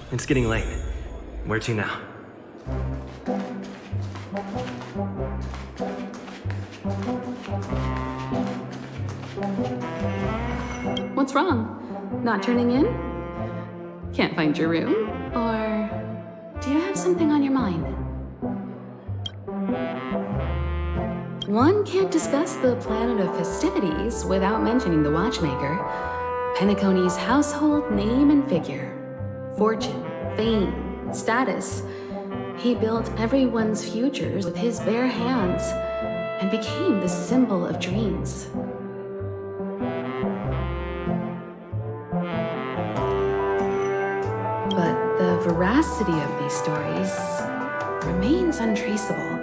It's getting late. Where to now? What's wrong? Not turning in? Can't find your room? Or do you have something on your mind? One can't discuss the planet of festivities without mentioning the watchmaker. Penacony's household name and figure. Fortune, fame, status. He built everyone's futures with his bare hands and became the symbol of dreams. But the veracity of these stories remains untraceable.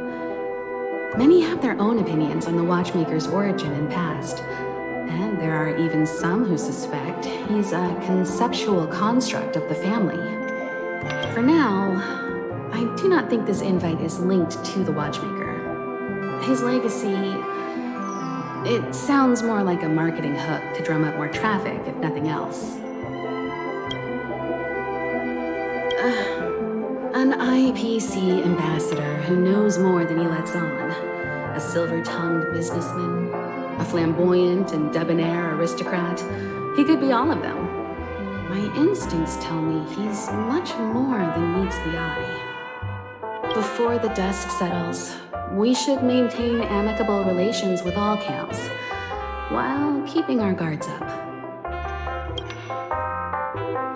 Many have their own opinions on the watchmaker's origin and past, and there are even some who suspect he's a conceptual construct of the family. For now, I do not think this invite is linked to the watchmaker. His legacy, it sounds more like a marketing hook to drum up more traffic, if nothing else. An IPC ambassador who knows more than he lets on. A silver-tongued businessman. A flamboyant and debonair aristocrat. He could be all of them. My instincts tell me he's much more than meets the eye. Before the dust settles, we should maintain amicable relations with all camps, while keeping our guards up.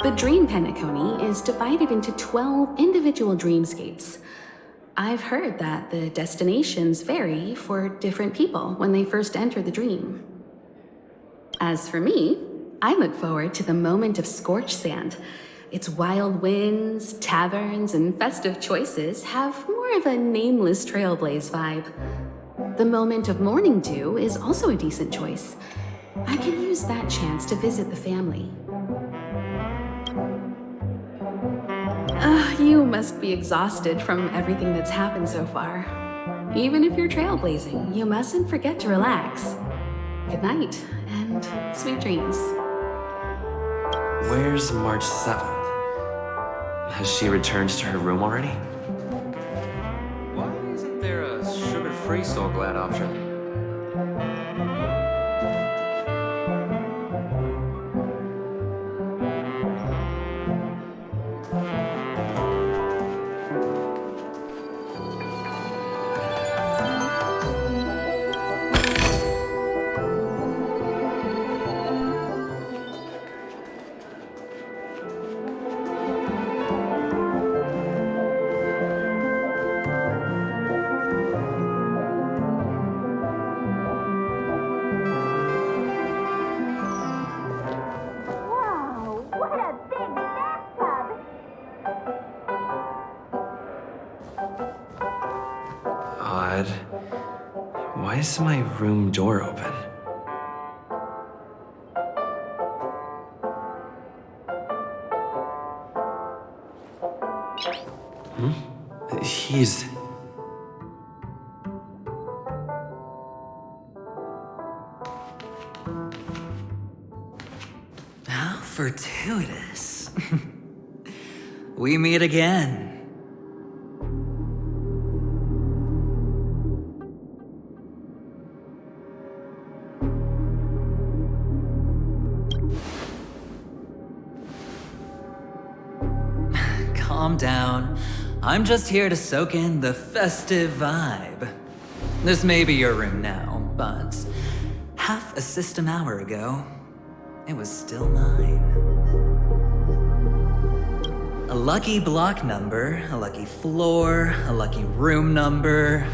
The Dream Penacony is divided into 12 individual dreamscapes. I've heard that the destinations vary for different people when they first enter the dream. As for me, I look forward to the moment of scorched sand. Its wild winds, taverns, and festive choices have more of a nameless trailblaze vibe. The moment of morning dew is also a decent choice. I can use that chance to visit the family. You must be exhausted from everything that's happened so far. Even if you're trailblazing, you mustn't forget to relax. Good night, and sweet dreams. Where's March 7th? Has she returned to her room already? Why isn't there a sugar-free Soul Glad option? Odd. Why is my room door open? He's... How fortuitous. We meet again. Calm down. I'm just here to soak in the festive vibe. This may be your room now, but half a system hour ago, it was still mine. A lucky block number, a lucky floor, a lucky room number.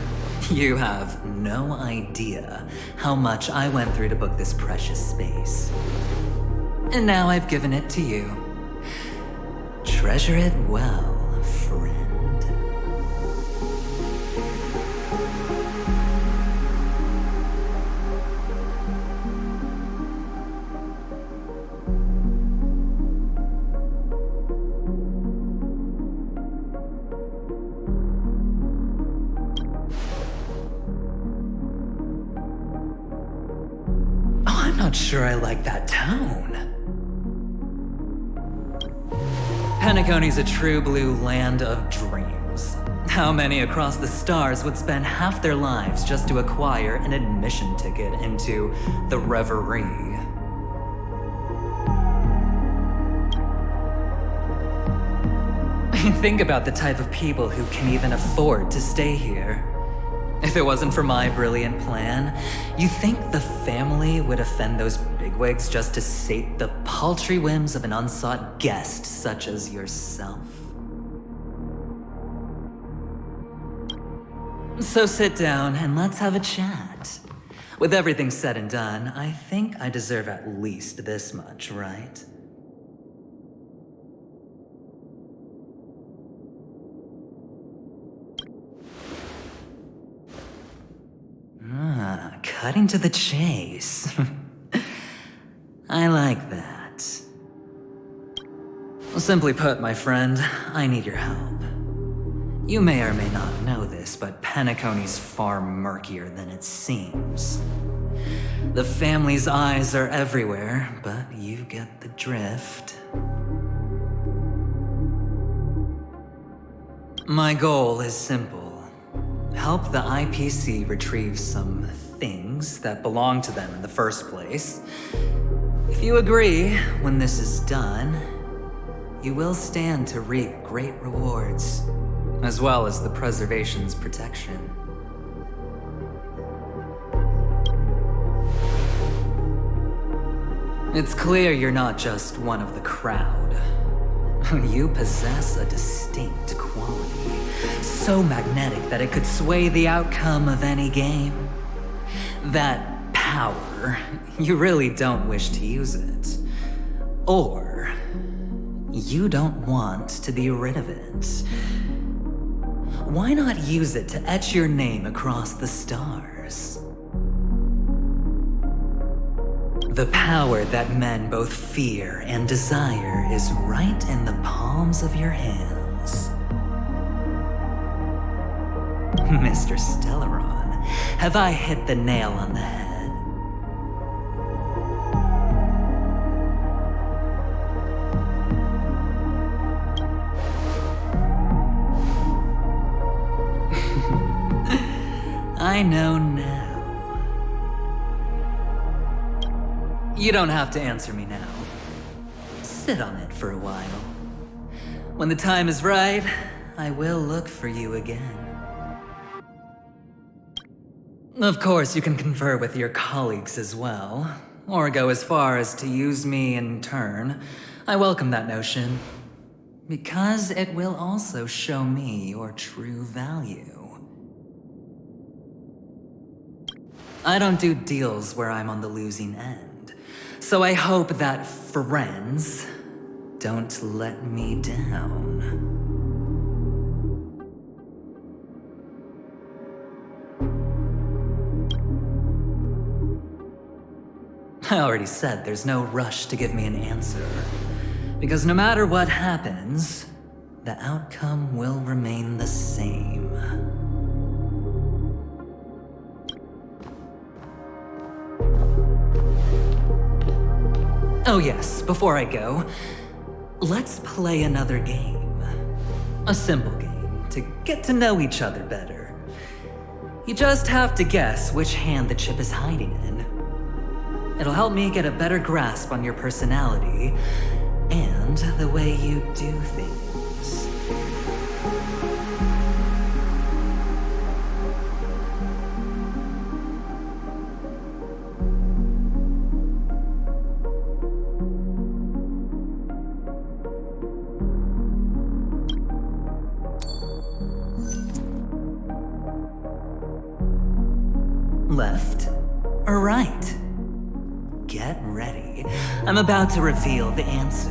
You have no idea how much I went through to book this precious space. And now I've given it to you. Treasure it well, friend. I'm not sure I like that tone. Penacony's a true blue land of dreams. How many across the stars would spend half their lives just to acquire an admission ticket into the Reverie? Think about the type of people who can even afford to stay here. If it wasn't for my brilliant plan, you think the family would offend those bigwigs just to sate the paltry whims of an unsought guest such as yourself? So sit down and let's have a chat. With everything said and done, I think I deserve at least this much, right? Cutting to the chase. I like that. Simply put, my friend, I need your help. You may or may not know this, but Penacony's far murkier than it seems. The family's eyes are everywhere, but you get the drift. My goal is simple. Help the IPC retrieve some things that belong to them in the first place. If you agree, when this is done, you will stand to reap great rewards, as well as the preservation's protection. It's clear you're not just one of the crowd. You possess a distinct quality, so magnetic that it could sway the outcome of any game. That power, you really don't wish to use it. Or, you don't want to be rid of it. Why not use it to etch your name across the stars? The power that men both fear and desire is right in the palms of your hands. Mr. Stellaron, have I hit the nail on the head? I know now. You don't have to answer me now. Sit on it for a while. When the time is right, I will look for you again. Of course, you can confer with your colleagues as well, or go as far as to use me in turn. I welcome that notion, because it will also show me your true value. I don't do deals where I'm on the losing end, so I hope that friends don't let me down. I already said there's no rush to give me an answer, because no matter what happens, the outcome will remain the same. Oh yes, before I go, let's play another game. A simple game to get to know each other better. You just have to guess which hand the chip is hiding in. It'll help me get a better grasp on your personality and the way you do things. Left or right? Get ready. I'm about to reveal the answer.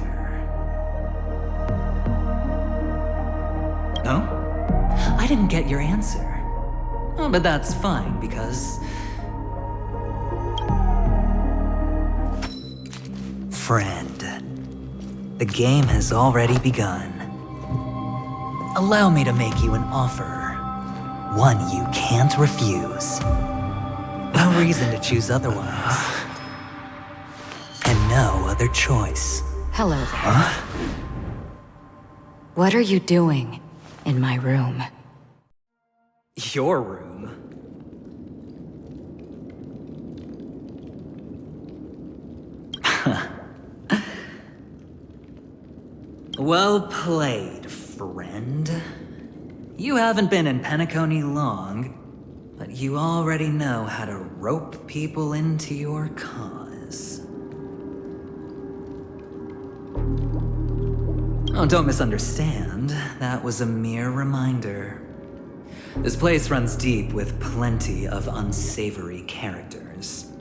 No? I didn't get your answer. Oh, but that's fine, because... Friend, the game has already begun. Allow me to make you an offer. One you can't refuse. No reason to choose otherwise. And no other choice. Hello there. Huh? What are you doing in my room? Your room? Well played, friend. You haven't been in Penacony long, but you already know how to rope people into your cause. Oh, don't misunderstand. That was a mere reminder. This place runs deep with plenty of unsavory characters.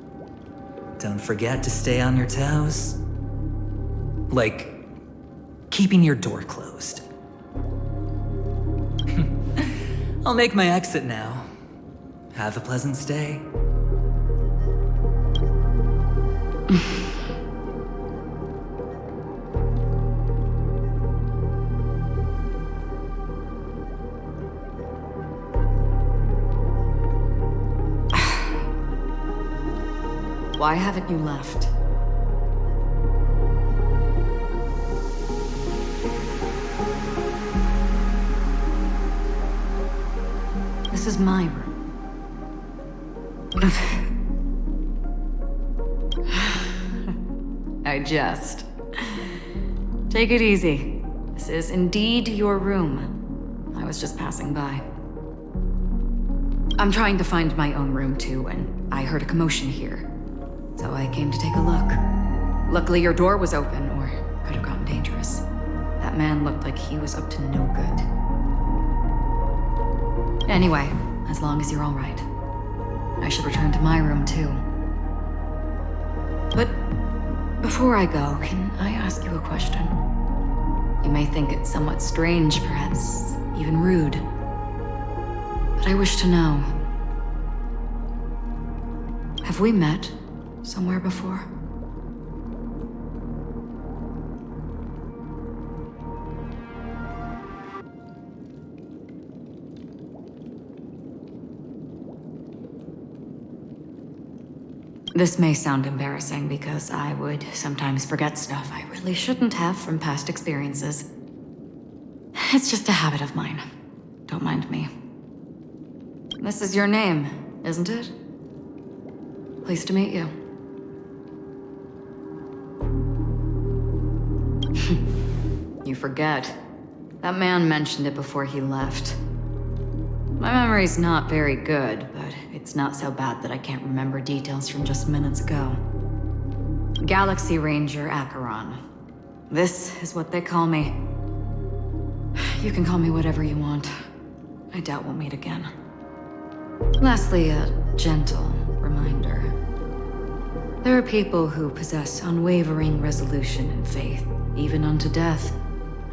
Don't forget to stay on your toes. Like, keeping your door closed. I'll make my exit now. Have a pleasant stay. Why haven't you left? This is my room. I jest. Take it easy. This is indeed your room. I was just passing by. I'm trying to find my own room too, and I heard a commotion here. So I came to take a look. Luckily your door was open, or could have gotten dangerous. That man looked like he was up to no good. Anyway, as long as you're all right, I should return to my room too. But before I go, can I ask you a question? You may think it somewhat strange, perhaps even rude, but I wish to know. Have we met somewhere before? This may sound embarrassing because I would sometimes forget stuff I really shouldn't have from past experiences. It's just a habit of mine. Don't mind me. This is your name, isn't it? Pleased to meet you. You forget. That man mentioned it before he left. My memory's not very good, but it's not so bad that I can't remember details from just minutes ago. Galaxy Ranger Acheron. This is what they call me. You can call me whatever you want. I doubt we'll meet again. Lastly, a gentle reminder. There are people who possess unwavering resolution and faith, even unto death,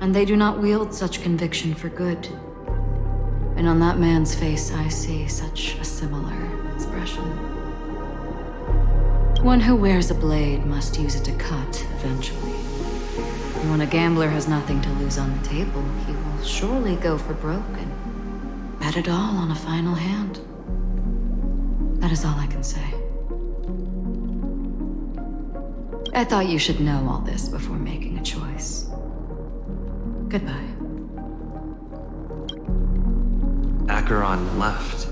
and they do not wield such conviction for good. And on that man's face, I see such a similar expression. One who wears a blade must use it to cut eventually. And when a gambler has nothing to lose on the table, he will surely go for broke and bet it all on a final hand. That is all I can say. I thought you should know all this before making a choice. Goodbye. Acheron left.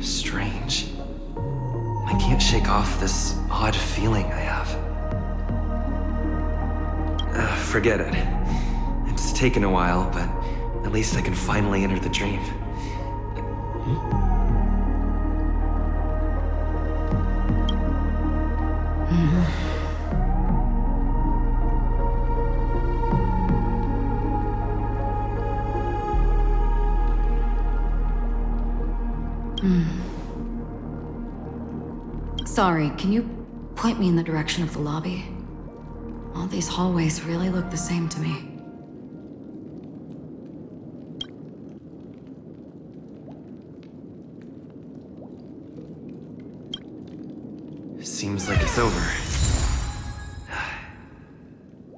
Strange. I can't shake off this odd feeling I have. Forget it. It's taken a while, but at least I can finally enter the dream. Sorry, can you point me in the direction of the lobby? All these hallways really look the same to me. Seems like it's over.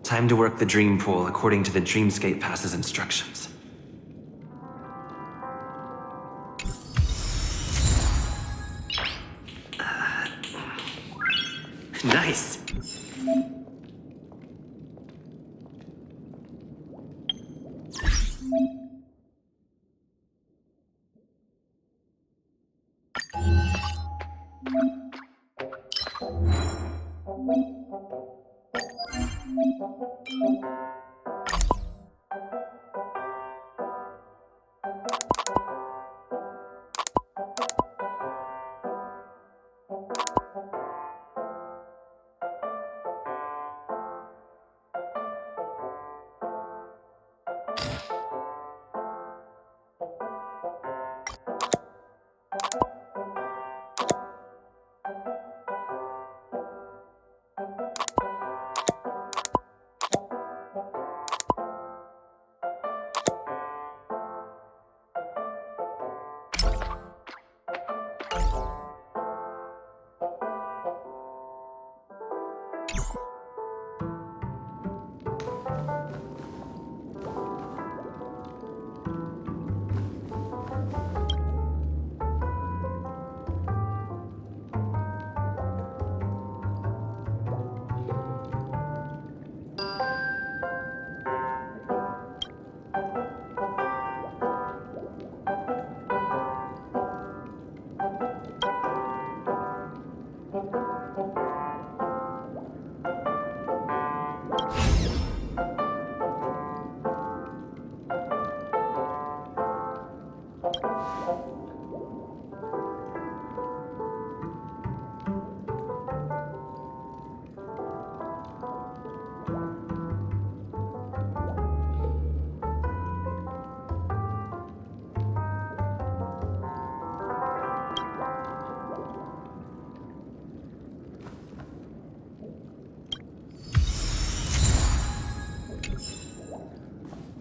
Time to work the dream pool according to the Dreamscape Pass's instructions. Nice!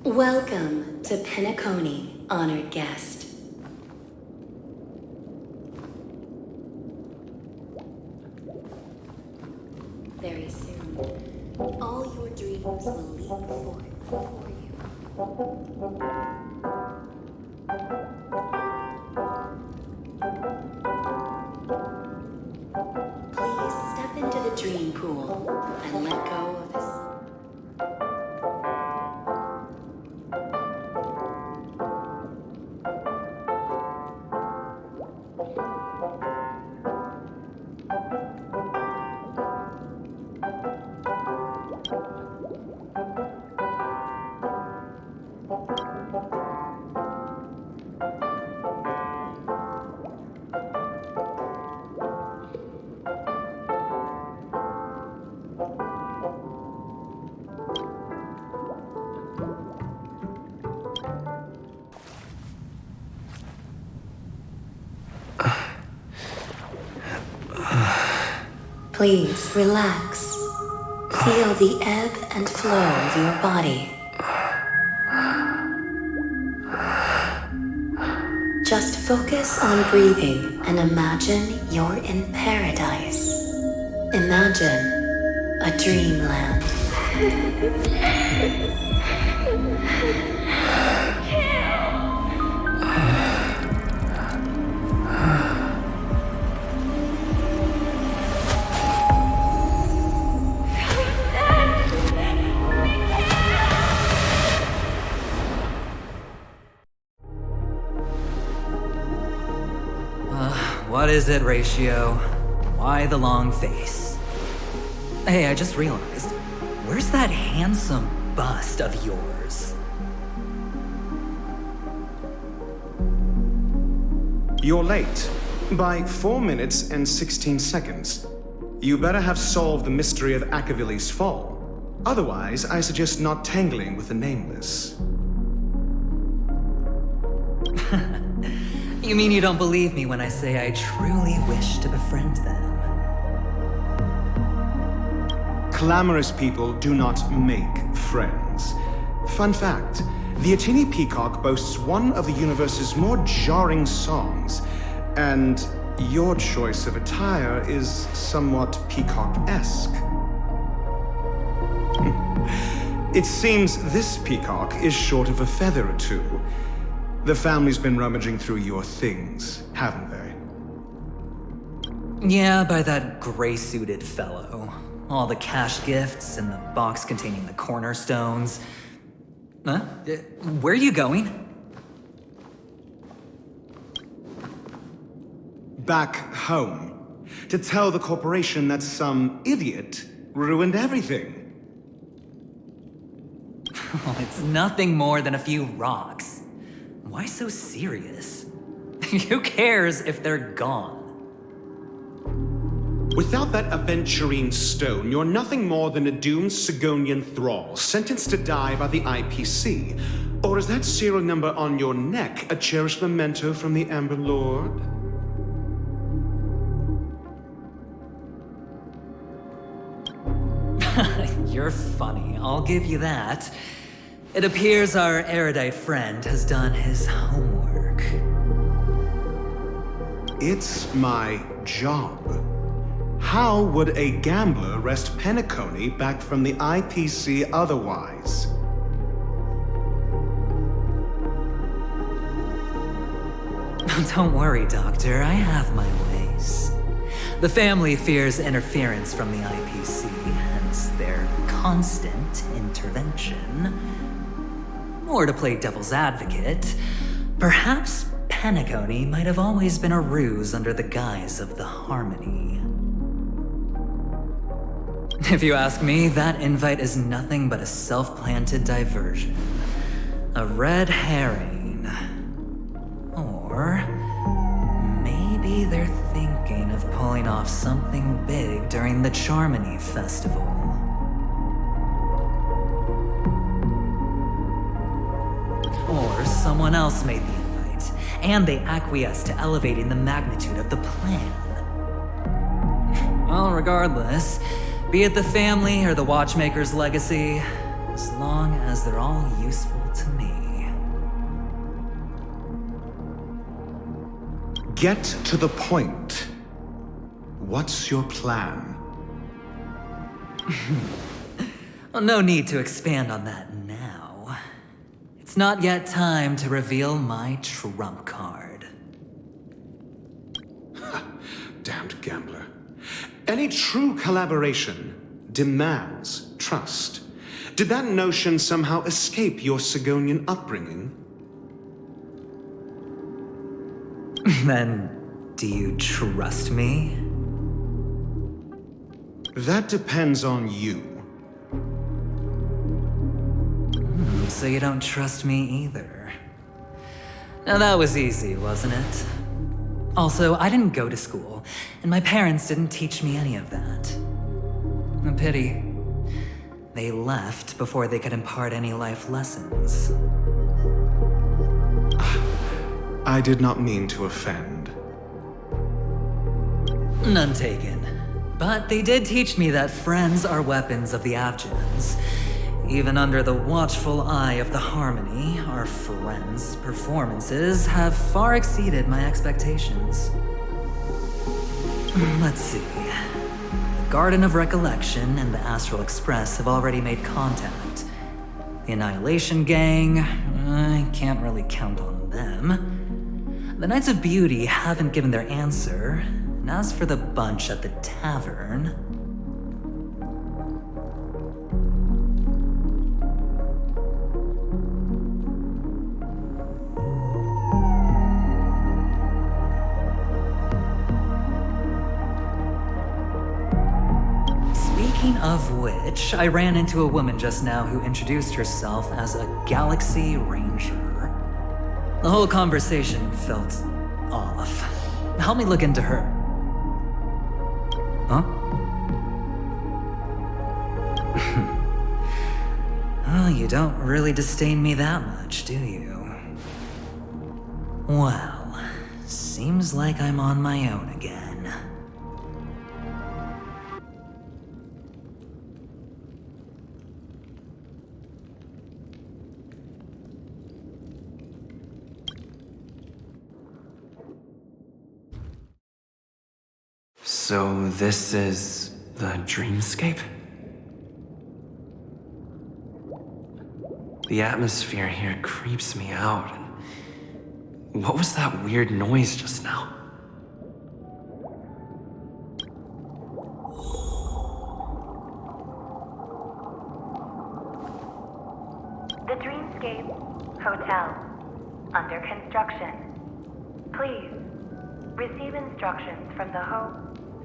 Welcome to Penacony, honored guest. Very soon, all your dreams will leap forth for you. Please step into the dream pool and let go of this. Please relax. Feel the ebb and flow of your body. Just focus on breathing and imagine you're in paradise. Imagine a dreamland. What is it, Ratio? Why the long face? Hey, I just realized, where's that handsome bust of yours? You're late. By 4 minutes and 16 seconds. You better have solved the mystery of Akavili's fall. Otherwise, I suggest not tangling with the Nameless. You mean you don't believe me when I say I truly wish to befriend them? Clamorous people do not make friends. Fun fact, the Atini Peacock boasts one of the universe's more jarring songs, and your choice of attire is somewhat peacock-esque. It seems this peacock is short of a feather or two. The family's been rummaging through your things, haven't they? Yeah, by that gray-suited fellow. All the cash gifts and the box containing the cornerstones. Huh? Where are you going? Back home. To tell the corporation that some idiot ruined everything. Oh, it's nothing more than a few rocks. Why so serious? Who cares if they're gone? Without that aventurine stone, you're nothing more than a doomed Sigonian thrall, sentenced to die by the IPC. Or is that serial number on your neck a cherished memento from the Amber Lord? You're funny, I'll give you that. It appears our erudite friend has done his homework. It's my job. How would a gambler wrest Penacony back from the IPC otherwise? Don't worry, Doctor, I have my ways. The family fears interference from the IPC, hence their constant intervention. Or to play devil's advocate, perhaps Penacony might have always been a ruse under the guise of the Harmony. If you ask me, that invite is nothing but a self-planted diversion. A red herring. Or maybe they're thinking of pulling off something big during the Charmony Festival. Or someone else made the invite, and they acquiesced to elevating the magnitude of the plan. Well, regardless, be it the family or the Watchmaker's legacy, as long as they're all useful to me. Get to the point. What's your plan? Well, no need to expand on that now. It's not yet time to reveal my trump card. Damned gambler. Any true collaboration demands trust. Did that notion somehow escape your Sigonian upbringing? Then, do you trust me? That depends on you. So you don't trust me either. Now that was easy, wasn't it? Also, I didn't go to school, and my parents didn't teach me any of that. A pity. They left before they could impart any life lessons. I did not mean to offend. None taken. But they did teach me that friends are weapons of the Abjons. Even under the watchful eye of the Harmony, our friends' performances have far exceeded my expectations. Let's see. The Garden of Recollection and the Astral Express have already made contact. The Annihilation Gang, I can't really count on them. The Knights of Beauty haven't given their answer, and as for the bunch at the tavern... Speaking of which, I ran into a woman just now who introduced herself as a Galaxy Ranger. The whole conversation felt off. Help me look into her. Huh? Oh, you don't really disdain me that much, do you? Well, seems like I'm on my own again. So this is the dreamscape? The atmosphere here creeps me out. And what was that weird noise just now? The Dreamscape Hotel. Under construction. Please receive instructions from the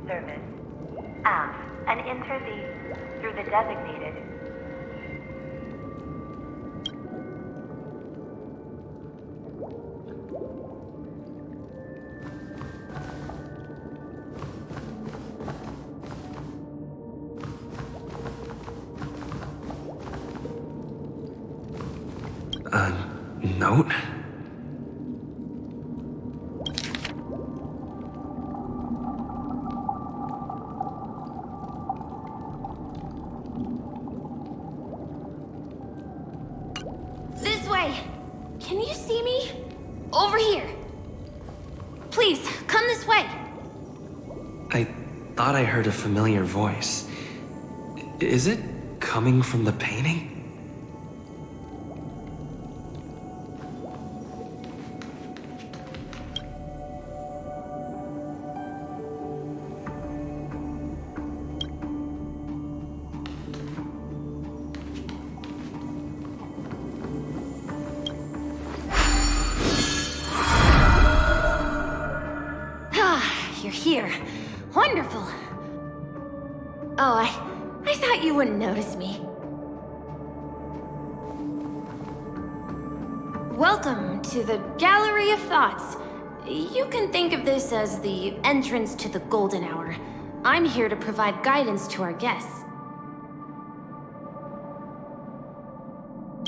service. Ask and enter through the designated. Note? This way! Can you see me? Over here! Please, come this way! I thought I heard a familiar voice. Is it coming from the painting? You're here. Wonderful. Oh, I thought you wouldn't notice me. Welcome to the Gallery of Thoughts. You can think of this as the entrance to the Golden Hour. I'm here to provide guidance to our guests.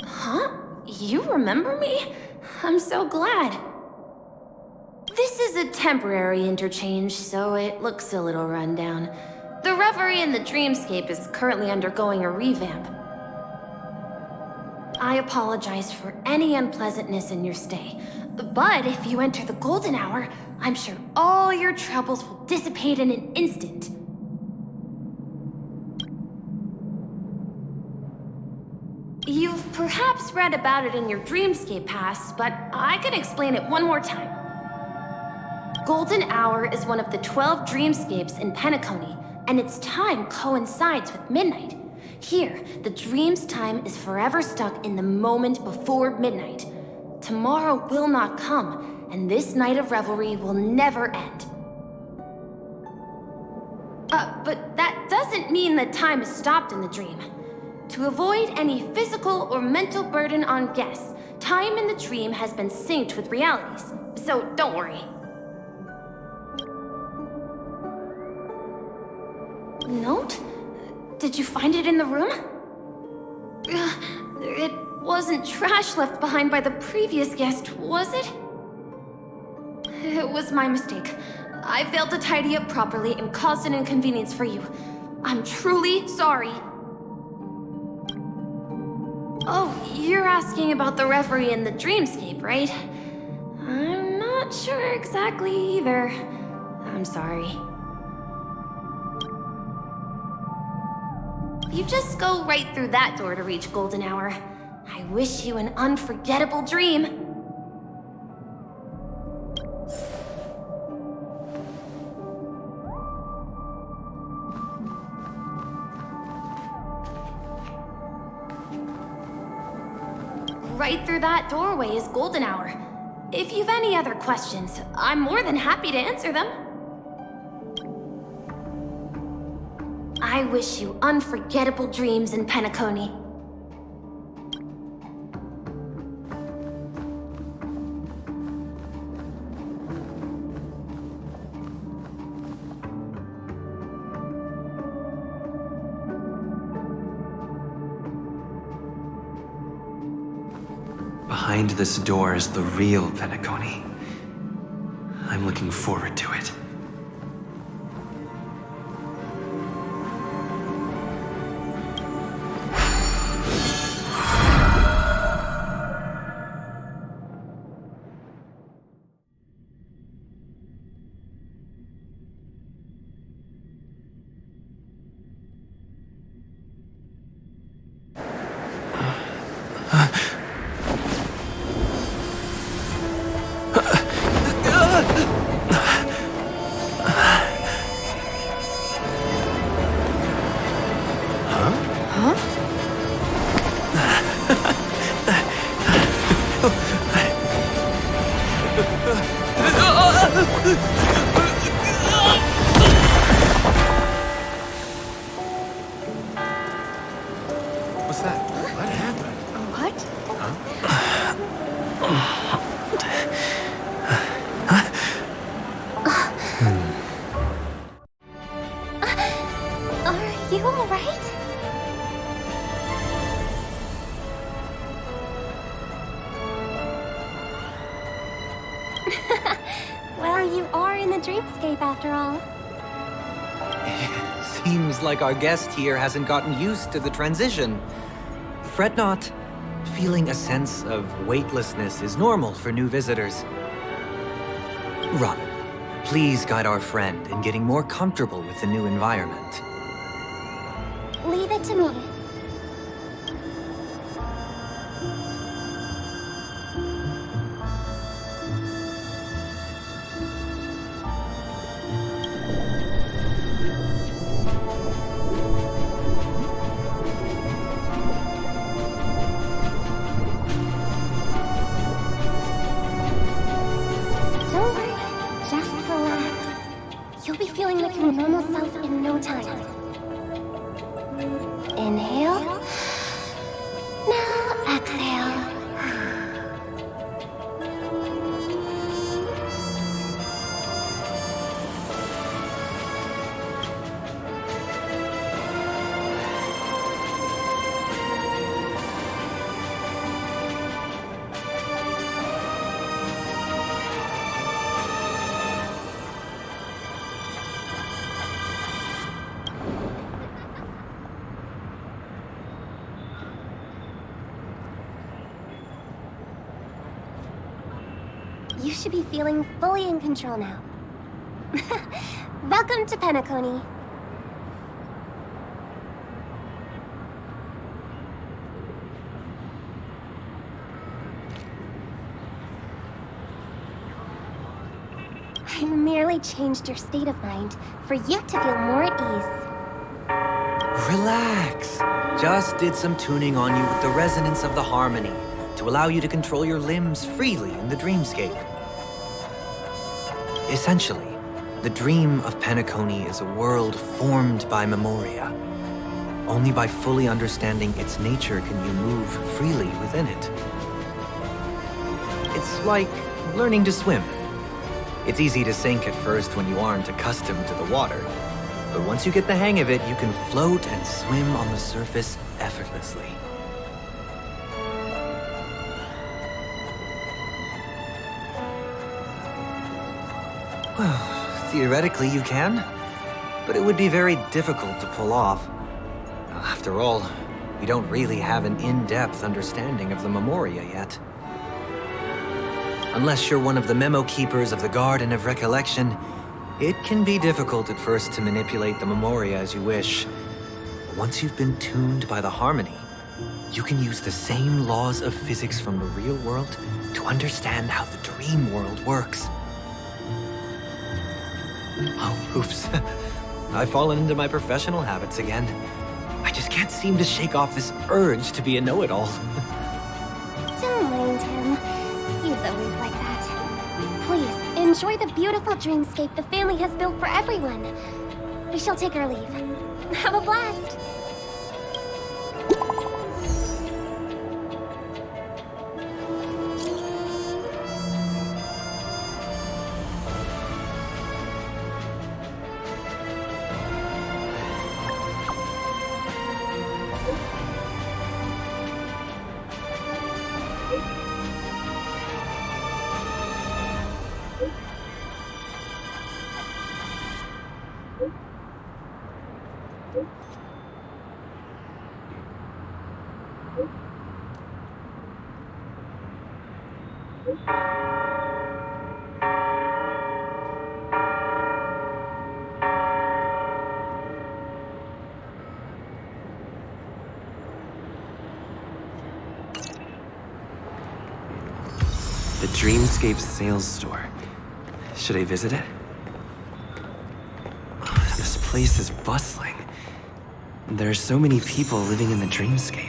Huh? You remember me? I'm so glad. This is a temporary interchange, so it looks a little rundown. The Reverie in the Dreamscape is currently undergoing a revamp. I apologize for any unpleasantness in your stay, but if you enter the Golden Hour, I'm sure all your troubles will dissipate in an instant. You've perhaps read about it in your Dreamscape Pass, but I can explain it one more time. Golden Hour is one of the 12 dreamscapes in Penacony, and its time coincides with midnight. Here, the dream's time is forever stuck in the moment before midnight. Tomorrow will not come, and this night of revelry will never end. But that doesn't mean that time is stopped in the dream. To avoid any physical or mental burden on guests, time in the dream has been synced with realities, so don't worry. Note? Did you find it in the room? It wasn't trash left behind by the previous guest, was it? It was my mistake. I failed to tidy up properly and caused an inconvenience for you. I'm truly sorry. Oh, you're asking about the Reverie in the Dreamscape, right? I'm not sure exactly either. I'm sorry. You just go right through that door to reach Golden Hour. I wish you an unforgettable dream. Right through that doorway is Golden Hour. If you've any other questions, I'm more than happy to answer them. I wish you unforgettable dreams in Penacony. Behind this door is the real Penacony. I'm looking forward to it. you alright? Well, you are in the dreamscape after all. Seems like our guest here hasn't gotten used to the transition. Fret not. Feeling a sense of weightlessness is normal for new visitors. Robin, please guide our friend in getting more comfortable with the new environment. Leave it to me. Don't worry, just relax. You'll be feeling like your normal self in no time. Inhale. Now exhale. You should be feeling fully in control now. Welcome to Penacony. I merely changed your state of mind for you to feel more at ease. Relax. Just did some tuning on you with the resonance of the harmony to allow you to control your limbs freely in the dreamscape. Essentially, the dream of Penacony is a world formed by memoria. Only by fully understanding its nature can you move freely within it. It's like learning to swim. It's easy to sink at first when you aren't accustomed to the water. But once you get the hang of it, you can float and swim on the surface effortlessly. Theoretically, you can, but it would be very difficult to pull off. After all, we don't really have an in-depth understanding of the memoria yet. Unless you're one of the memo keepers of the Garden of Recollection, it can be difficult at first to manipulate the memoria as you wish. But once you've been tuned by the harmony, you can use the same laws of physics from the real world to understand how the dream world works. Oh, oops. I've fallen into my professional habits again. I just can't seem to shake off this urge to be a know-it-all. Don't mind him. He's always like that. Please, enjoy the beautiful dreamscape the family has built for everyone. We shall take our leave. Have a blast! The Dreamscape sales store. Should I visit it? This place is bustling. There are so many people living in the Dreamscape.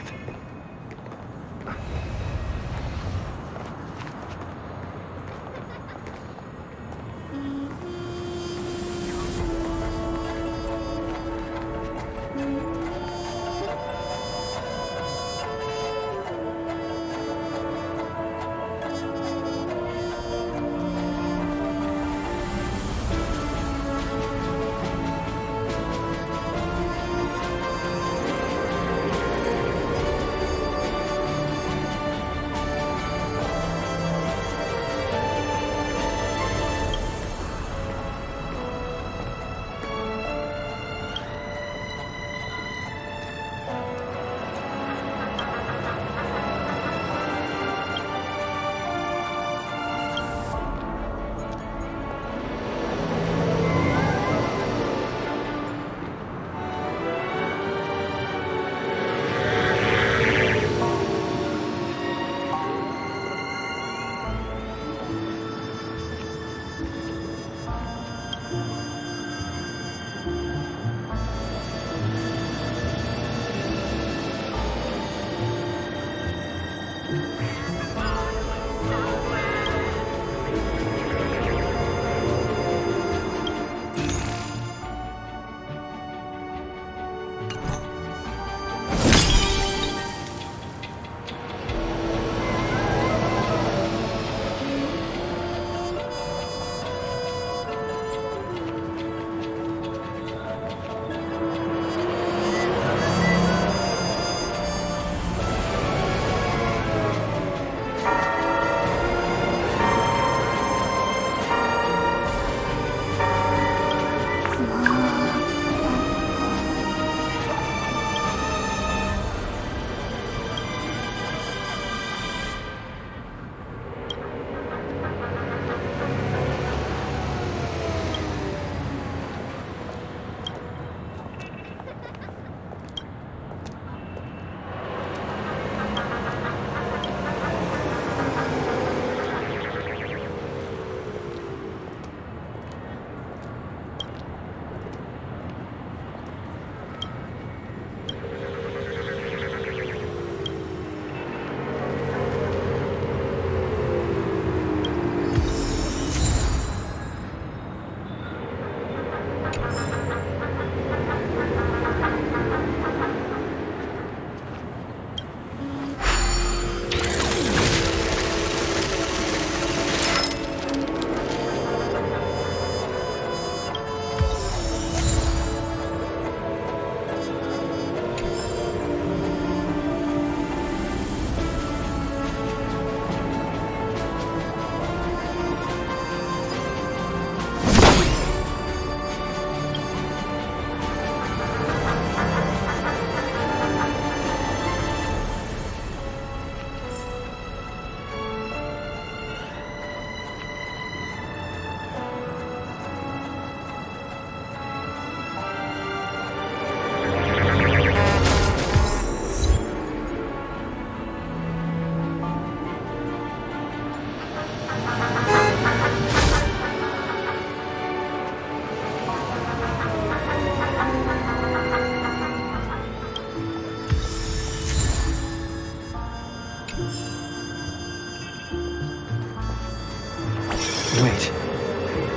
Wait,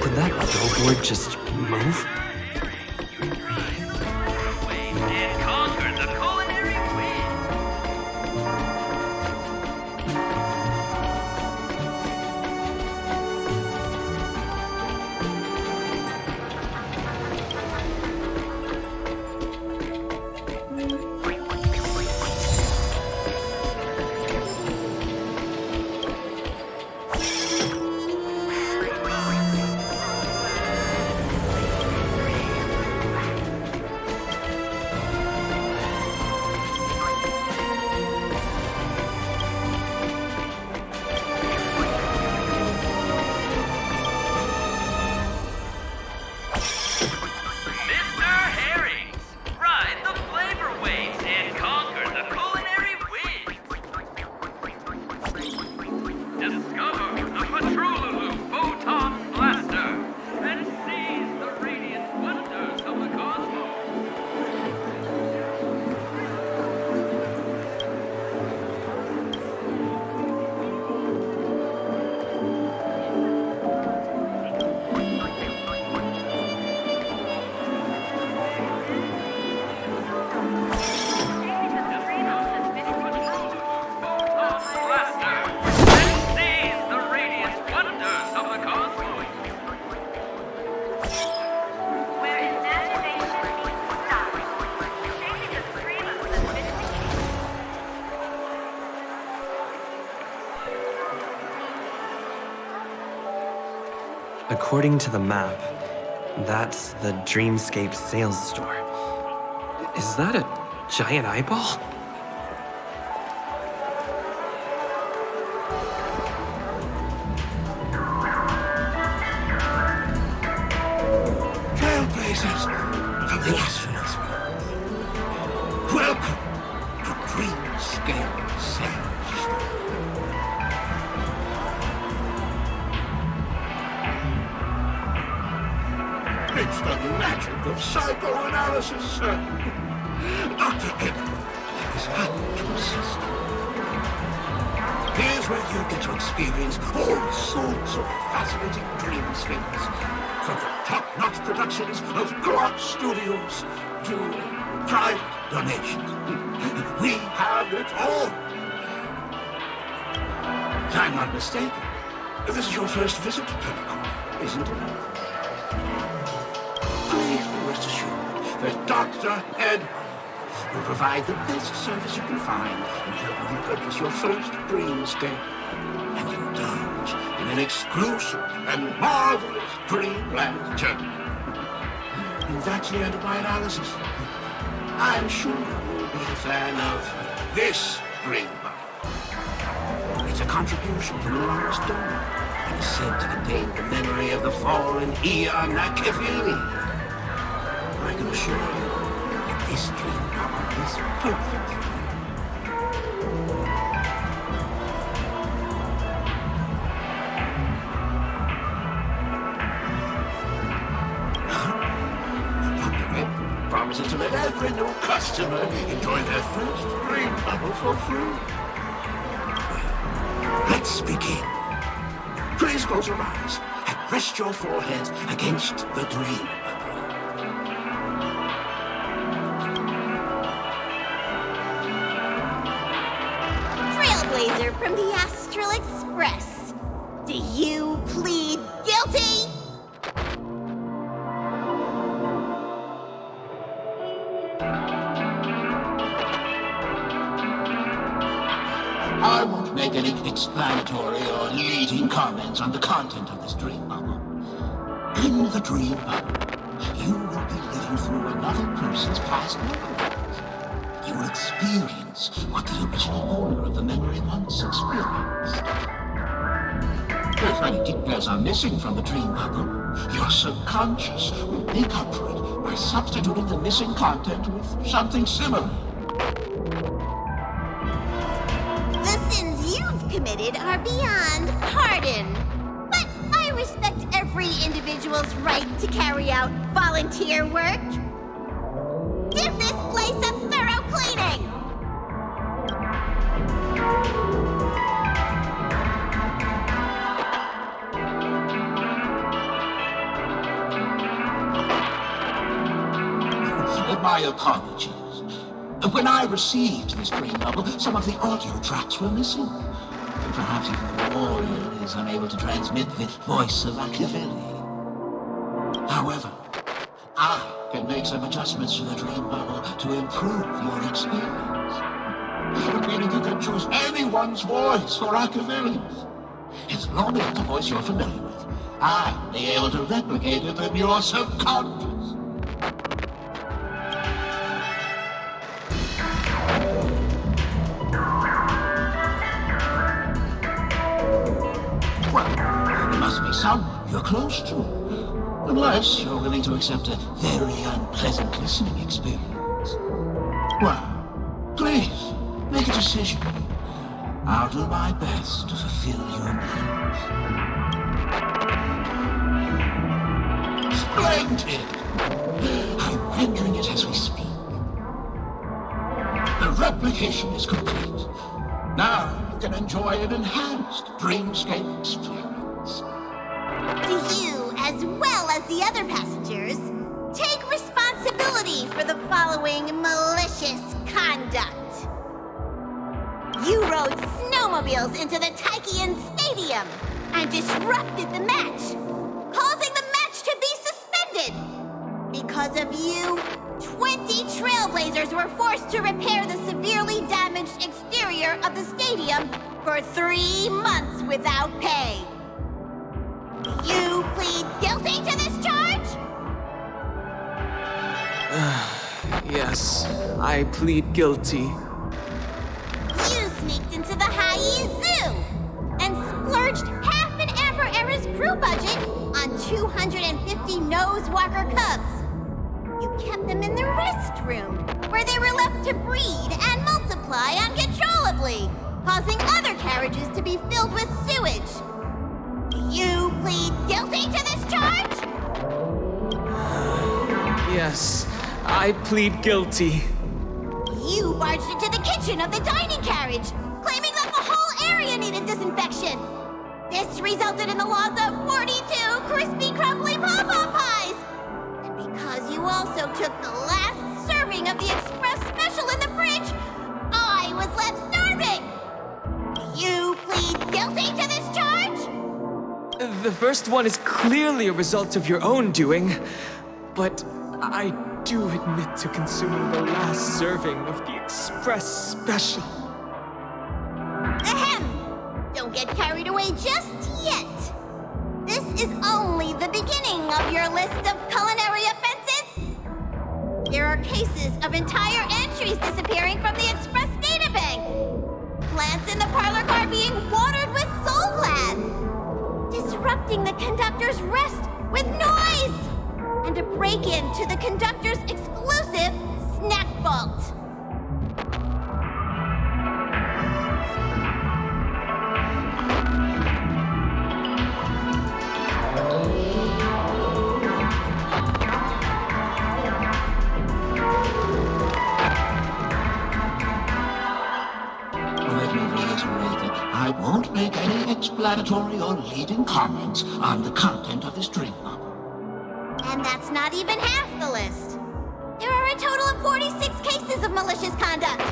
did that billboard just move? And conquer the culinary win. According to the map, that's the Dreamscape sales store. Is that a giant eyeball? Trailblazers from the astronauts world. Welcome to Dreamscape Sales Store. It's the magic of psychoanalysis, sir. Dr. Edward is happy to assist. Here's where you get to experience all sorts of fascinating dreamscapes. From the top-notch productions of Glock Studios to private donations. We have it all. If I'm not mistaken, this is your first visit to Penacony, isn't it? Please be rest assured that Dr. Edward will provide the best service you can find in helping you purchase your first dreamscape and indulge in an exclusive and marvelous dreamland journey. And that's the end of my analysis. I'm sure you'll be a fan of this dream bubble. It's a contribution from an anonymous donor and is said to contain the memory of the fallen Eon Nakavili. I can assure you that this dream bubble is perfect. Promises to let every new customer enjoy their first dream bubble for free. Let's begin. Please close your eyes and rest your foreheads against the dream bubble. Trailblazer from the Astral Express. Do you plead guilty? I won't make any explanatory or leading comments on the content of this dream bubble. In the dream bubble, you will be living through another person's past memories. You will experience what the original owner of the memory once experienced. If any details are missing from the dream bubble, your subconscious will make up for it by substituting the missing content with something similar. Committed are beyond pardon. But I respect every individual's right to carry out volunteer work. Give this place a thorough cleaning! My apologies. When I received this dream bubble, some of the audio tracks were missing. Perhaps even the warrior is unable to transmit the voice of Machiavelli. However, I can make some adjustments to the dream bubble to improve your experience. Meaning you can choose anyone's voice for Machiavelli's. As long as it's a voice you're familiar with, I'll be able to replicate it in your subconscious. Someone you're close to, unless you're willing to accept a very unpleasant listening experience. Well, please, make a decision. I'll do my best to fulfill your needs. Splendid! I'm rendering it as we speak. The replication is complete. Now you can enjoy an enhanced dreamscape experience. Do you, as well as the other passengers, take responsibility for the following malicious conduct? You rode snowmobiles into the Taikian Stadium and disrupted the match, causing the match to be suspended. Because of you, 20 Trailblazers were forced to repair the severely damaged exterior of the stadium for 3 months without pay. You plead guilty to this charge? Yes, I plead guilty. You sneaked into the Haie Zoo and splurged half an Amber Era's crew budget on 250 Nosewalker cubs. You kept them in the restroom, where they were left to breed and multiply uncontrollably, causing other carriages to be filled with sewage. You plead guilty to this charge? Yes, I plead guilty. You barged into the kitchen of the dining carriage, claiming that the whole area needed disinfection. This resulted in the loss of 42 crispy, crumbly pom-pom pies. And because you also took the last The first one is clearly a result of your own doing, but I do admit to consuming the last serving of the Express Special. Ahem! Don't get carried away just yet. This is only the beginning of your list of culinary offenses. There are cases of entire entries disappearing from the Express databank. Plants in the parlor car being watered with soul glad. Disrupting the conductor's rest with noise. And a break-in to the conductor's exclusive snack vault. Let me reiterate that I won't make any explanatory or leading comments on the content of this dream novel. And that's not even half the list. There are a total of 46 cases of malicious conduct.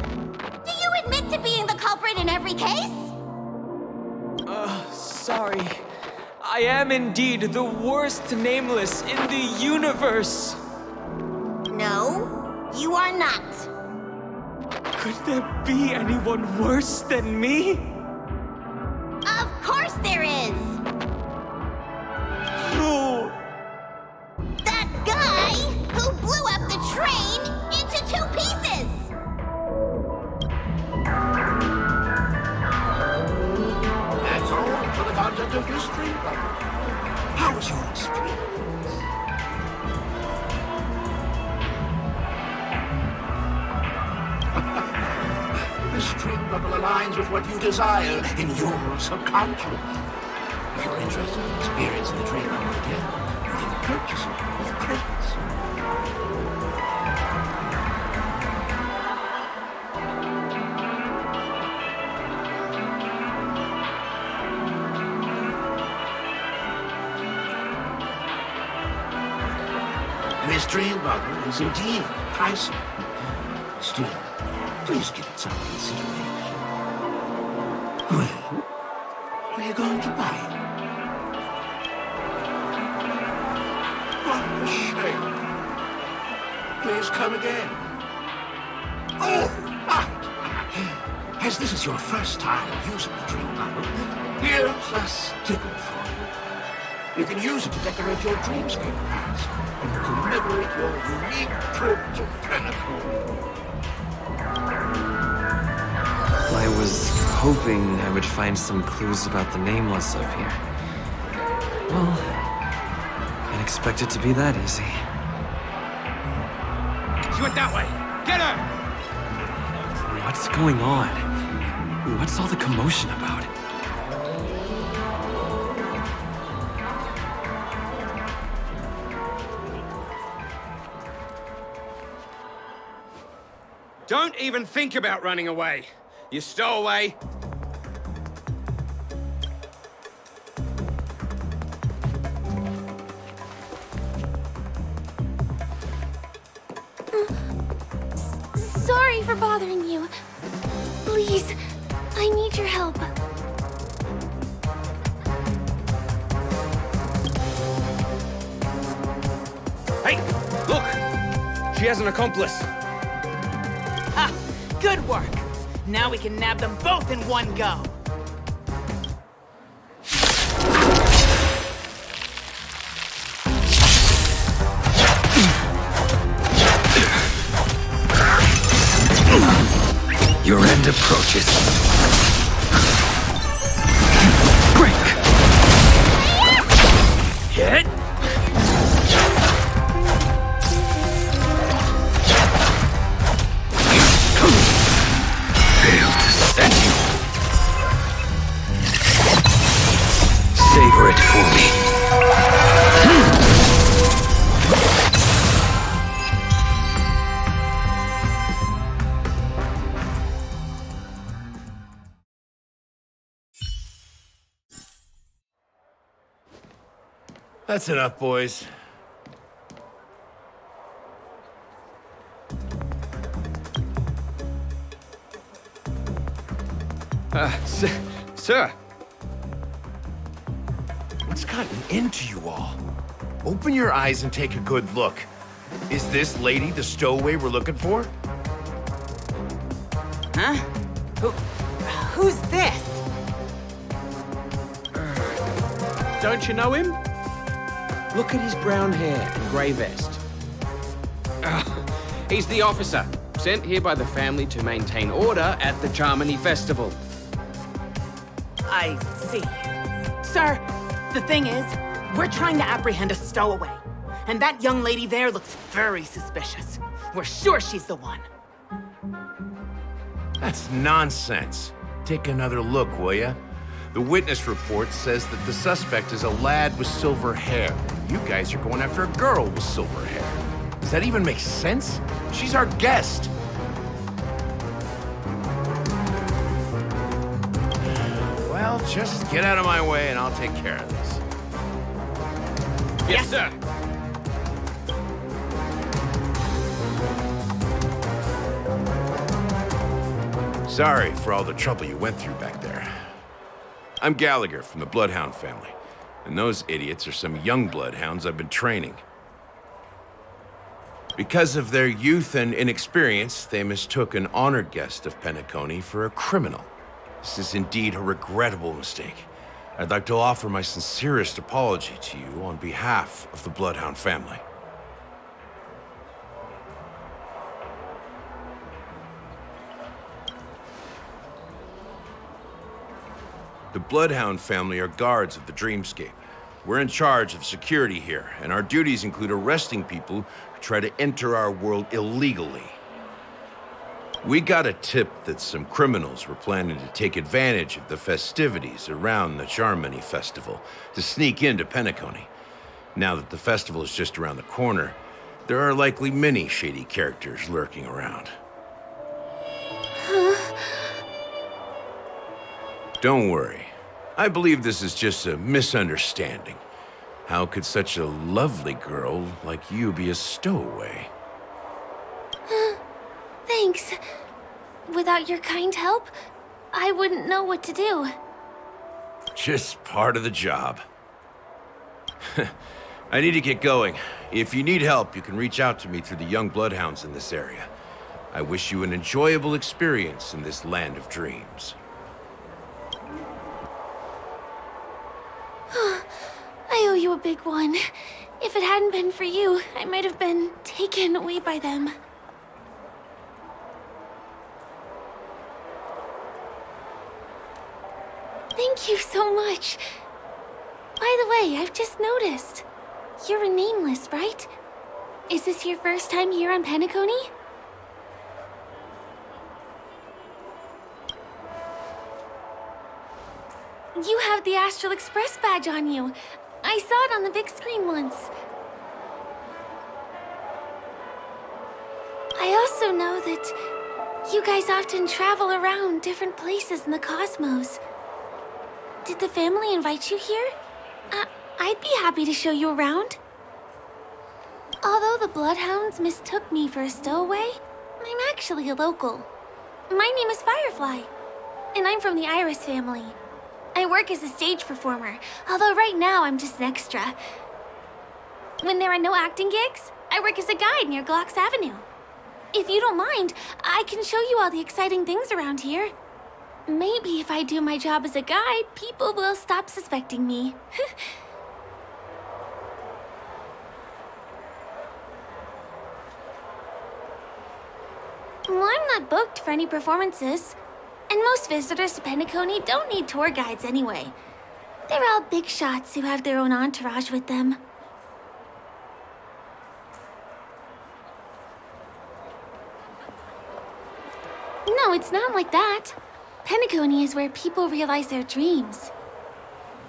Do you admit to being the culprit in every case? Sorry. I am indeed the worst nameless in the universe. No, you are not. Could there be anyone worse than me? Of course there is. Who? That guy who blew up the train into 2 pieces! That's all for the content of this dream novel. How was your experience? This dream novel aligns with what you desire in your subconscious. If you're interested in experiencing the dream novel again, you can purchase it with credits. This dream bubble is indeed pricey. Still, please give it some consideration. Well, are you going to buy it? What a shame. Please come again. Oh, right. As this is your first time using the dream bubble, here's a sticker for you. You can use it to decorate your dreamscape pass and commemorate your unique trip to Penacony. I was hoping I would find some clues about the Nameless up here. Well, can't expect it to be that easy. She went that way. Get her! What's going on? What's all the commotion about? Don't even think about running away. You stowaway. Sorry for bothering you. Please, I need your help. Hey, look! She has an accomplice. Ha! Good work. Now we can nab them both in one go. Your end approaches. Break! Hit! Failed to set you. Savor it for me. That's enough, boys. Sir. What's gotten into you all? Open your eyes and take a good look. Is this lady the stowaway we're looking for? Huh? Who's this? Don't you know him? Look at his brown hair and grey vest. He's the officer, sent here by the family to maintain order at the Charmony Festival. I see. Sir, the thing is, we're trying to apprehend a stowaway. And that young lady there looks very suspicious. We're sure she's the one. That's nonsense. Take another look, will ya? The witness report says that the suspect is a lad with silver hair. You guys are going after a girl with silver hair. Does that even make sense? She's our guest. Well, just get out of my way and I'll take care of this. Yes, sir. Sorry for all the trouble you went through back there. I'm Gallagher from the Bloodhound family, and those idiots are some young bloodhounds I've been training. Because of their youth and inexperience, they mistook an honored guest of Penacony for a criminal. This is indeed a regrettable mistake. I'd like to offer my sincerest apology to you on behalf of the Bloodhound family. The Bloodhound family are guards of the Dreamscape. We're in charge of security here, and our duties include arresting people who try to enter our world illegally. We got a tip that some criminals were planning to take advantage of the festivities around the Charmony Festival to sneak into Penacony. Now that the festival is just around the corner, there are likely many shady characters lurking around. Don't worry. I believe this is just a misunderstanding. How could such a lovely girl like you be a stowaway? Thanks. Without your kind help, I wouldn't know what to do. Just part of the job. I need to get going. If you need help, you can reach out to me through the young bloodhounds in this area. I wish you an enjoyable experience in this land of dreams. I owe you a big one. If it hadn't been for you, I might have been taken away by them. Thank you so much. By the way, I've just noticed. You're a nameless, right? Is this your first time here on Penacony? You have the Astral Express badge on you. I saw it on the big screen once. I also know that you guys often travel around different places in the cosmos. Did the family invite you here? I'd be happy to show you around. Although the Bloodhounds mistook me for a stowaway, I'm actually a local. My name is Firefly, and I'm from the Iris family. I work as a stage performer, although right now I'm just an extra. When there are no acting gigs, I work as a guide near Glocks Avenue. If you don't mind, I can show you all the exciting things around here. Maybe if I do my job as a guide, people will stop suspecting me. Well, I'm not booked for any performances. And most visitors to Penacony don't need tour guides anyway. They're all big shots who have their own entourage with them. No, it's not like that. Penacony is where people realize their dreams.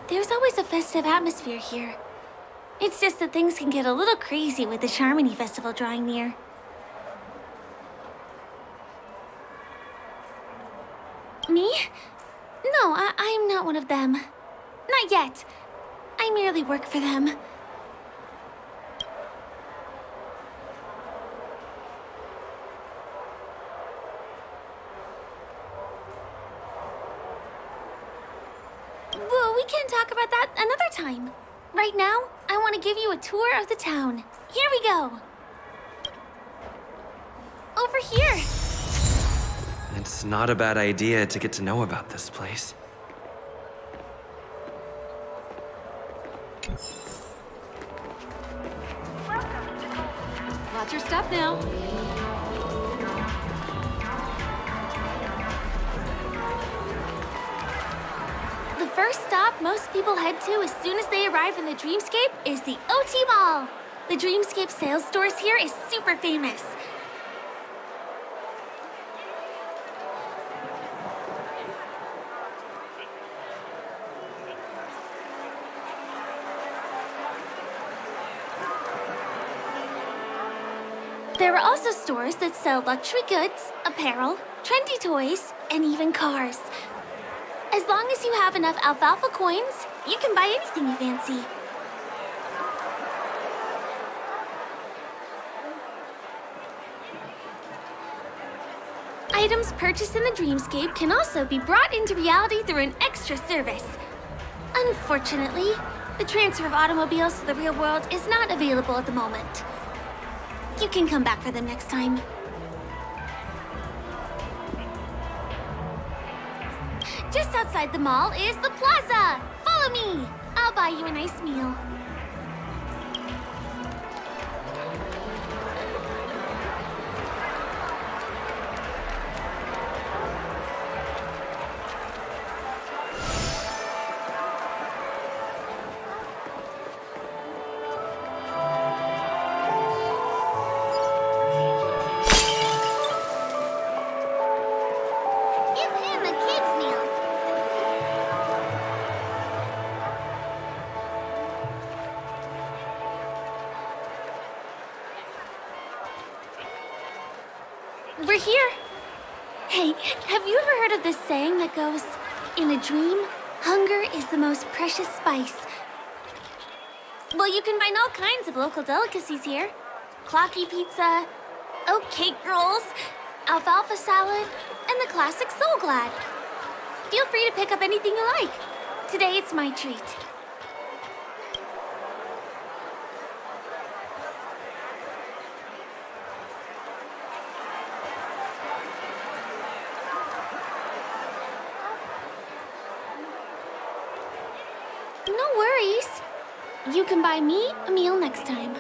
There's always a festive atmosphere here. It's just that things can get a little crazy with the Charmony Festival drawing near. Me? No, I'm not one of them. Not yet. I merely work for them. Well, we can talk about that another time. Right now, I want to give you a tour of the town. Here we go. Over here. It's not a bad idea to get to know about this place. Watch your step now. The first stop most people head to as soon as they arrive in the Dreamscape is the OT Mall. The Dreamscape sales stores here is super famous. There are also stores that sell luxury goods, apparel, trendy toys, and even cars. As long as you have enough alfalfa coins, you can buy anything you fancy. Items purchased in the Dreamscape can also be brought into reality through an extra service. Unfortunately, the transfer of automobiles to the real world is not available at the moment. You can come back for them next time. Just outside the mall is the plaza. Follow me. I'll buy you a nice meal. Give him a kid's meal. We're here. Hey, have you ever heard of this saying that goes, in a dream, hunger is the most precious spice? Well, you can find all kinds of local delicacies here. Clocky pizza, oat cake rolls, alfalfa salad, and the classic Soul Glad. Feel free to pick up anything you like. Today it's my treat. No worries. You can buy me a meal next time.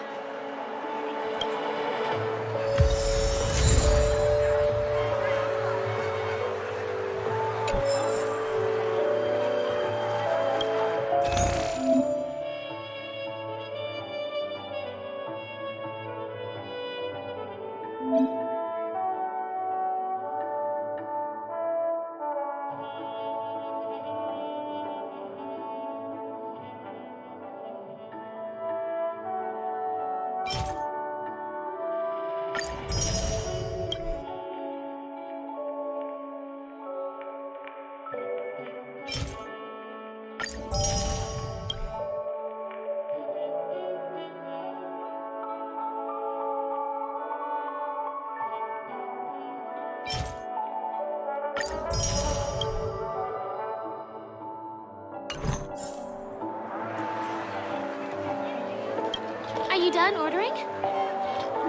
Are you done ordering?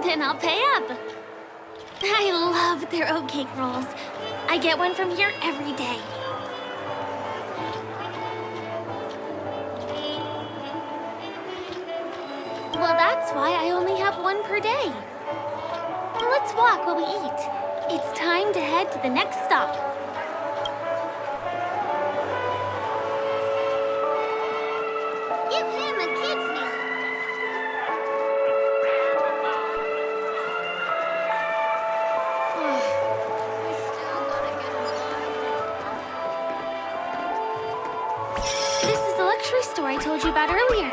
Then I'll pay up. I love their oat cake rolls. I get one from here every day. Well, that's why I only have one per day. Let's walk while we eat. It's time to head to the next stop. Give him a kid's meal. This is the luxury store I told you about earlier.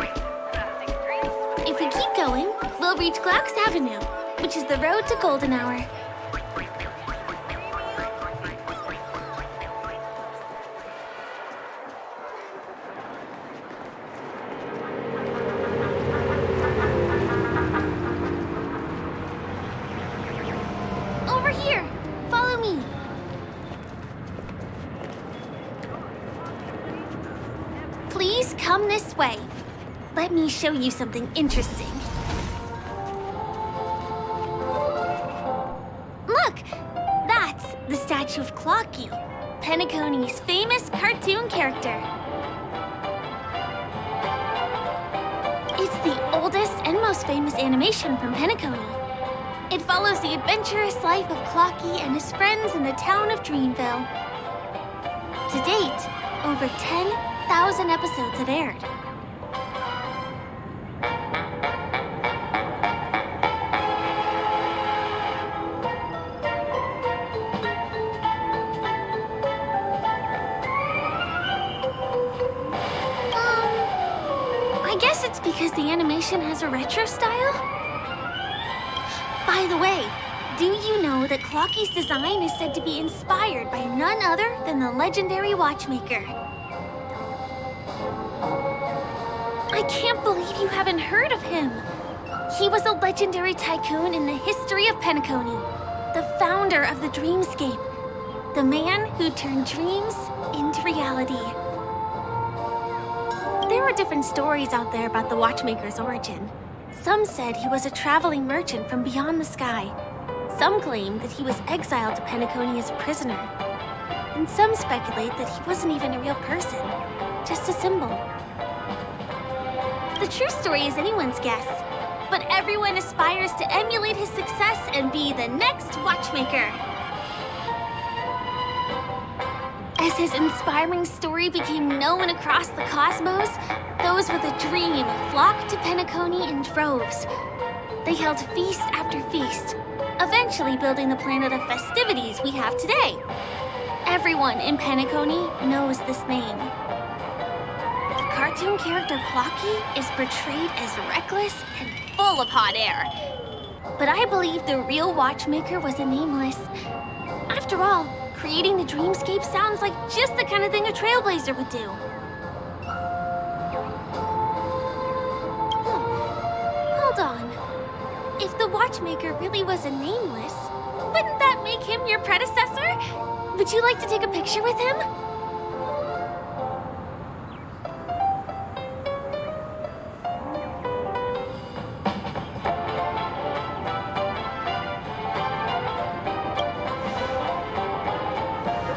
If we keep going, we'll reach Glauc's Avenue, which is the road to Golden Hour. Over here! Follow me! Please come this way. Let me show you something interesting. Look! That's the statue of Clocky, Penacony's famous cartoon character. It's the oldest and most famous animation from Penacony. It follows the adventurous life of Clocky and his friends in the town of Dreamville. To date, over 10,000 episodes have aired. I guess it's because the animation has a retro style? By the way, do you know that Clocky's design is said to be inspired by none other than the legendary watchmaker? I can't believe you haven't heard of him. He was a legendary tycoon in the history of Penacony, the founder of the Dreamscape, the man who turned dreams into reality. There are different stories out there about the watchmaker's origin. Some said he was a traveling merchant from beyond the sky. Some claim that he was exiled to Penacony as a prisoner. And some speculate that he wasn't even a real person, just a symbol. The true story is anyone's guess, but everyone aspires to emulate his success and be the next watchmaker. As his inspiring story became known across the cosmos, those with a dream flocked to Penacony in droves. They held feast after feast, eventually building the planet of festivities we have today. Everyone in Penacony knows this name. The cartoon character Clocky is portrayed as reckless and full of hot air. But I believe the real watchmaker was a nameless. After all, creating the dreamscape sounds like just the kind of thing a trailblazer would do. Hold on. If the watchmaker really was a nameless, wouldn't that make him your predecessor? Would you like to take a picture with him?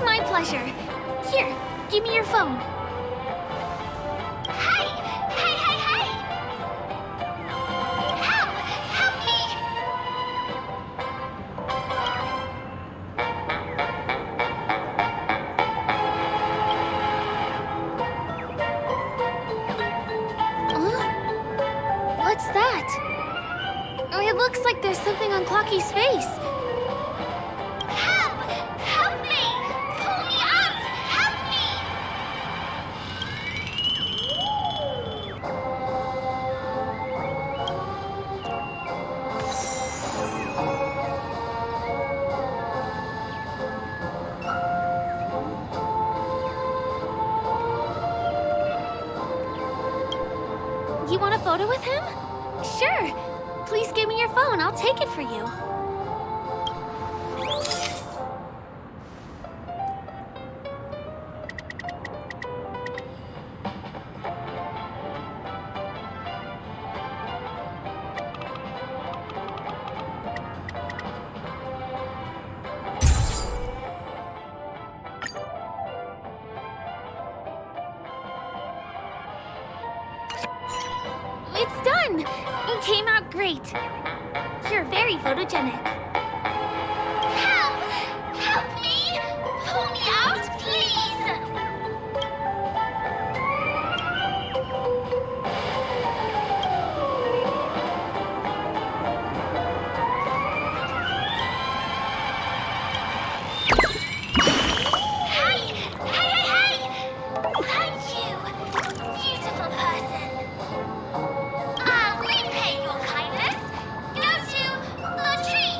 My pleasure. Here, give me your phone. Hey! Hey, hey, hey! Help! Help me! What's that? It looks like there's something on Clocky's face. Help! Help me! Pull me up! Help me! You want a photo with him? Sure. Please give me your phone. I'll take it for you. It's done! It came out great. You're very photogenic. Help! Help me! Pull me out, please! Hey! Hey, hey, hey! Thank you, beautiful person. I'll repay your kindness. Go to the tree.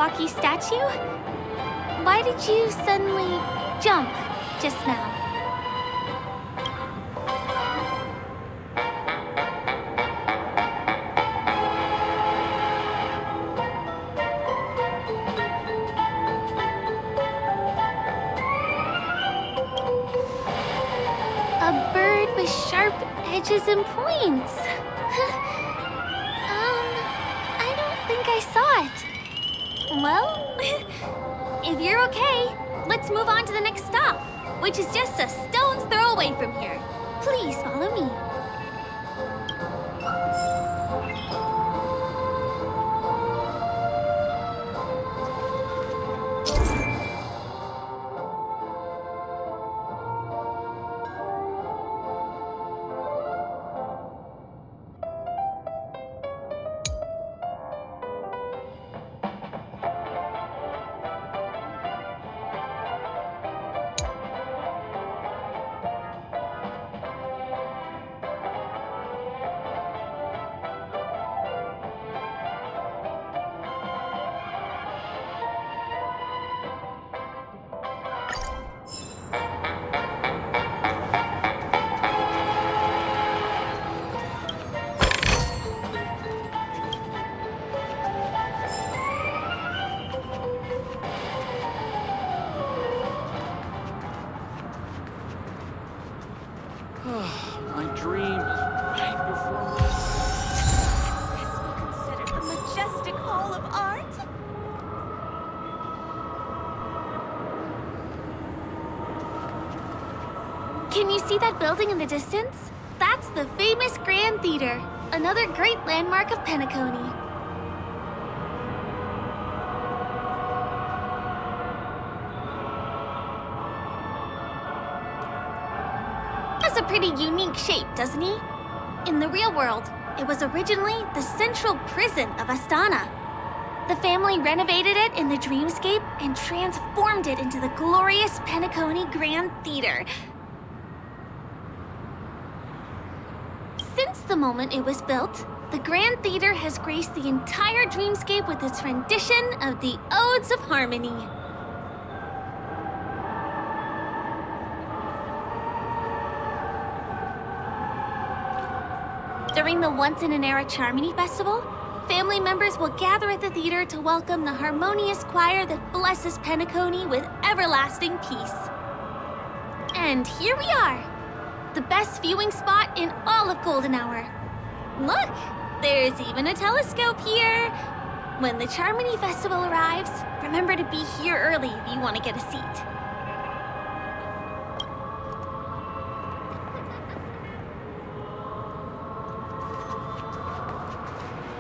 clocky statue? Why did you suddenly jump just now? A bird with sharp edges and points. I don't think I saw it. Well, if you're okay, let's move on to the next stop, which is just a stone's throw away from here. Please follow me. My dream is right before my eyes. Considered a majestic hall of art? Can you see that building in the distance? That's the famous Grand Theater, another great landmark of Penacony. Has a pretty unique shape, doesn't he? In the real world, it was originally the central prison of Astana. The family renovated it in the dreamscape and transformed it into the glorious Penacony Grand Theater. Since the moment it was built, the Grand Theater has graced the entire dreamscape with its rendition of the Odes of Harmony. During the once-in-an-era Charmony Festival, family members will gather at the theater to welcome the harmonious choir that blesses Penacony with everlasting peace. And here we are, the best viewing spot in all of Golden Hour. Look, there's even a telescope here. When the Charmony Festival arrives, remember to be here early if you want to get a seat.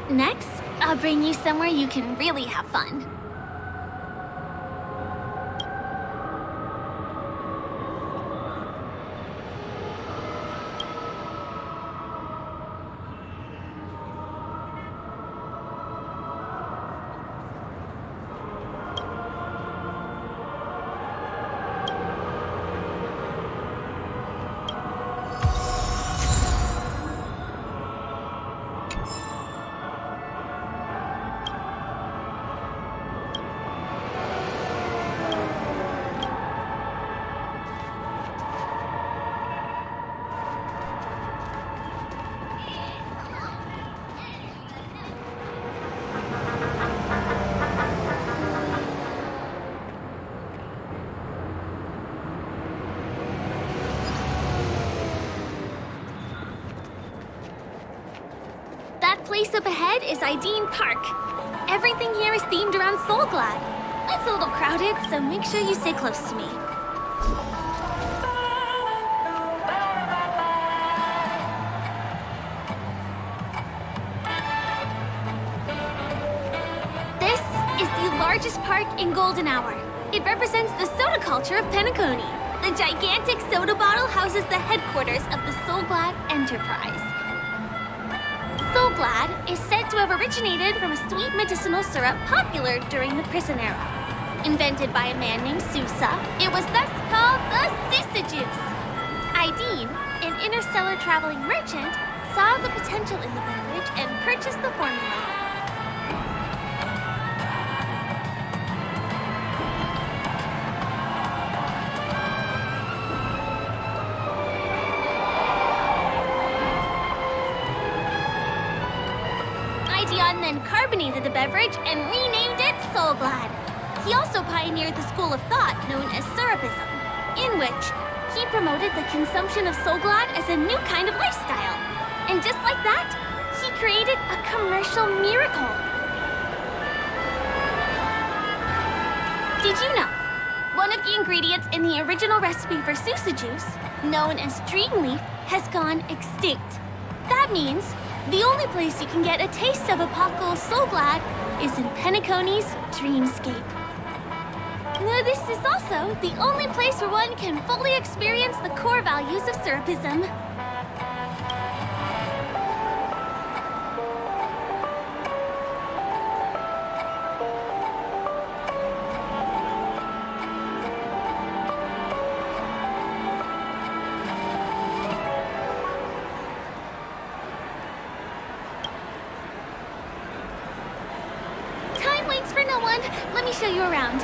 Next, I'll bring you somewhere you can really have fun. That place up ahead is Ideen Park. Everything here is themed around Soulglad. It's a little crowded, so make sure you stay close to me. This is the largest park in Golden Hour. It represents the soda culture of Penacony. The gigantic soda bottle houses the headquarters of the Soulglad Enterprise. Soulglad is said to have originated from a sweet medicinal syrup popular during the prison era. Invented by a man named Sousa, it was thus called the Sousa Juice. Ideen, an interstellar traveling merchant, saw the potential in the beverage and purchased the formula. and then carbonated the beverage and renamed it Soulglad. He also pioneered the school of thought known as Syrupism, in which he promoted the consumption of Soulglad as a new kind of lifestyle. And just like that, he created a commercial miracle. Did you know? One of the ingredients in the original recipe for Susa juice, known as Dreamleaf, has gone extinct. That means the only place you can get a taste of Apoco's Soulglad is in Penacony's Dreamscape. This is also the only place where one can fully experience the core values of Syrupism. Time waits for no one. Let me show you around.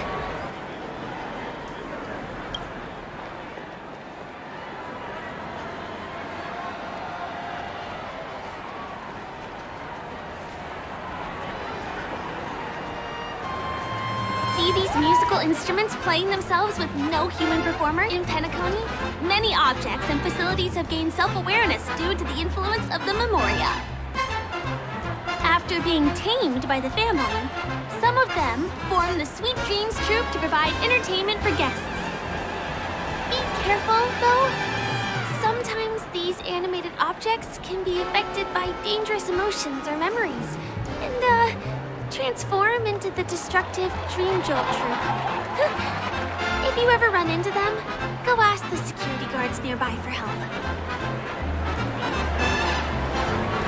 See these musical instruments playing themselves with no human performer in Penacony? Many objects and facilities have gained self-awareness due to the influence of the Memoria. After being tamed by the family, some of them form the Sweet Dreams Troupe to provide entertainment for guests. Be careful, though. Sometimes these animated objects can be affected by dangerous emotions or memories, and, transform into the destructive Dream Jolt Troupe. If you ever run into them, go ask the security guards nearby for help.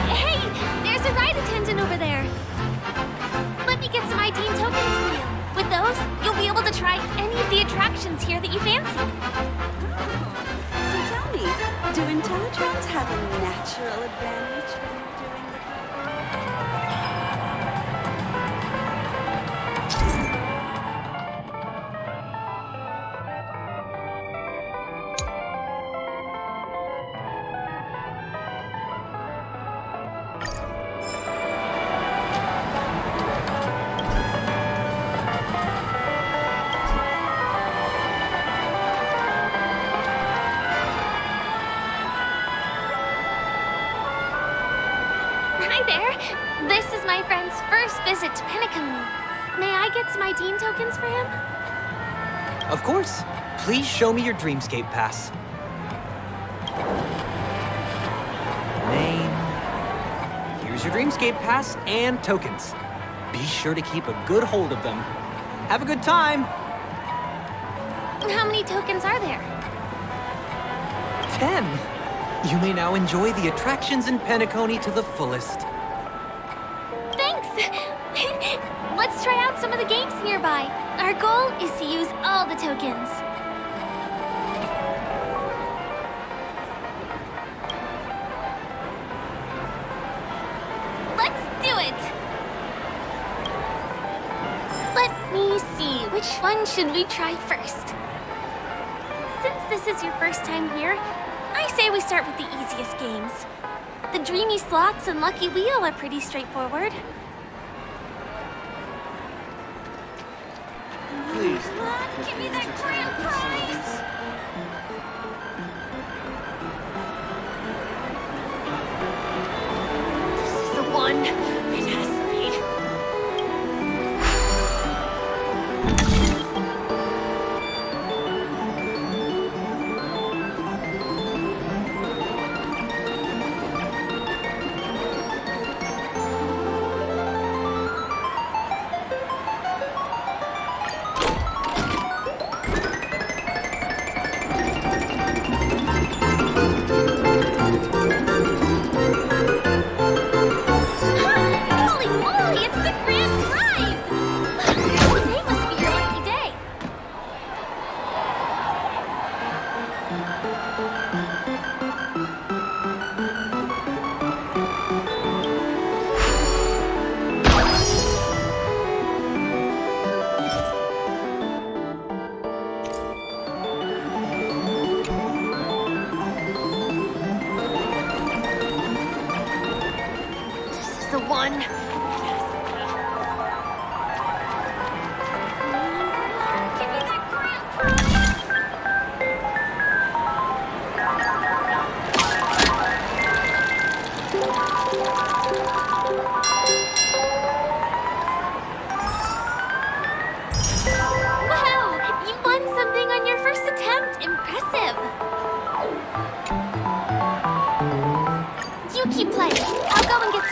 Hey, there's a ride attendant over there. Let me get some ID and tokens for you. With those, you'll be able to try any of the attractions here that you fancy. So tell me, do Intellitrons have a natural advantage when doing the Hi there. This is my friend's first visit to Penacony. May I get some ID tokens for him? Of course. Please show me your Dreamscape pass. Name. Here's your Dreamscape pass and tokens. Be sure to keep a good hold of them. Have a good time. How many tokens are there? 10. You may now enjoy the attractions in Penacony to the fullest. Thanks! Let's try out some of the games nearby. Our goal is to use all the tokens. Let's do it! Let me see, which one should we try first? Since this is your first time here, I say we start with the easiest games. The Dreamy Slots and Lucky Wheel are pretty straightforward. Please. Give me that grand prize! This is the one. It has to be.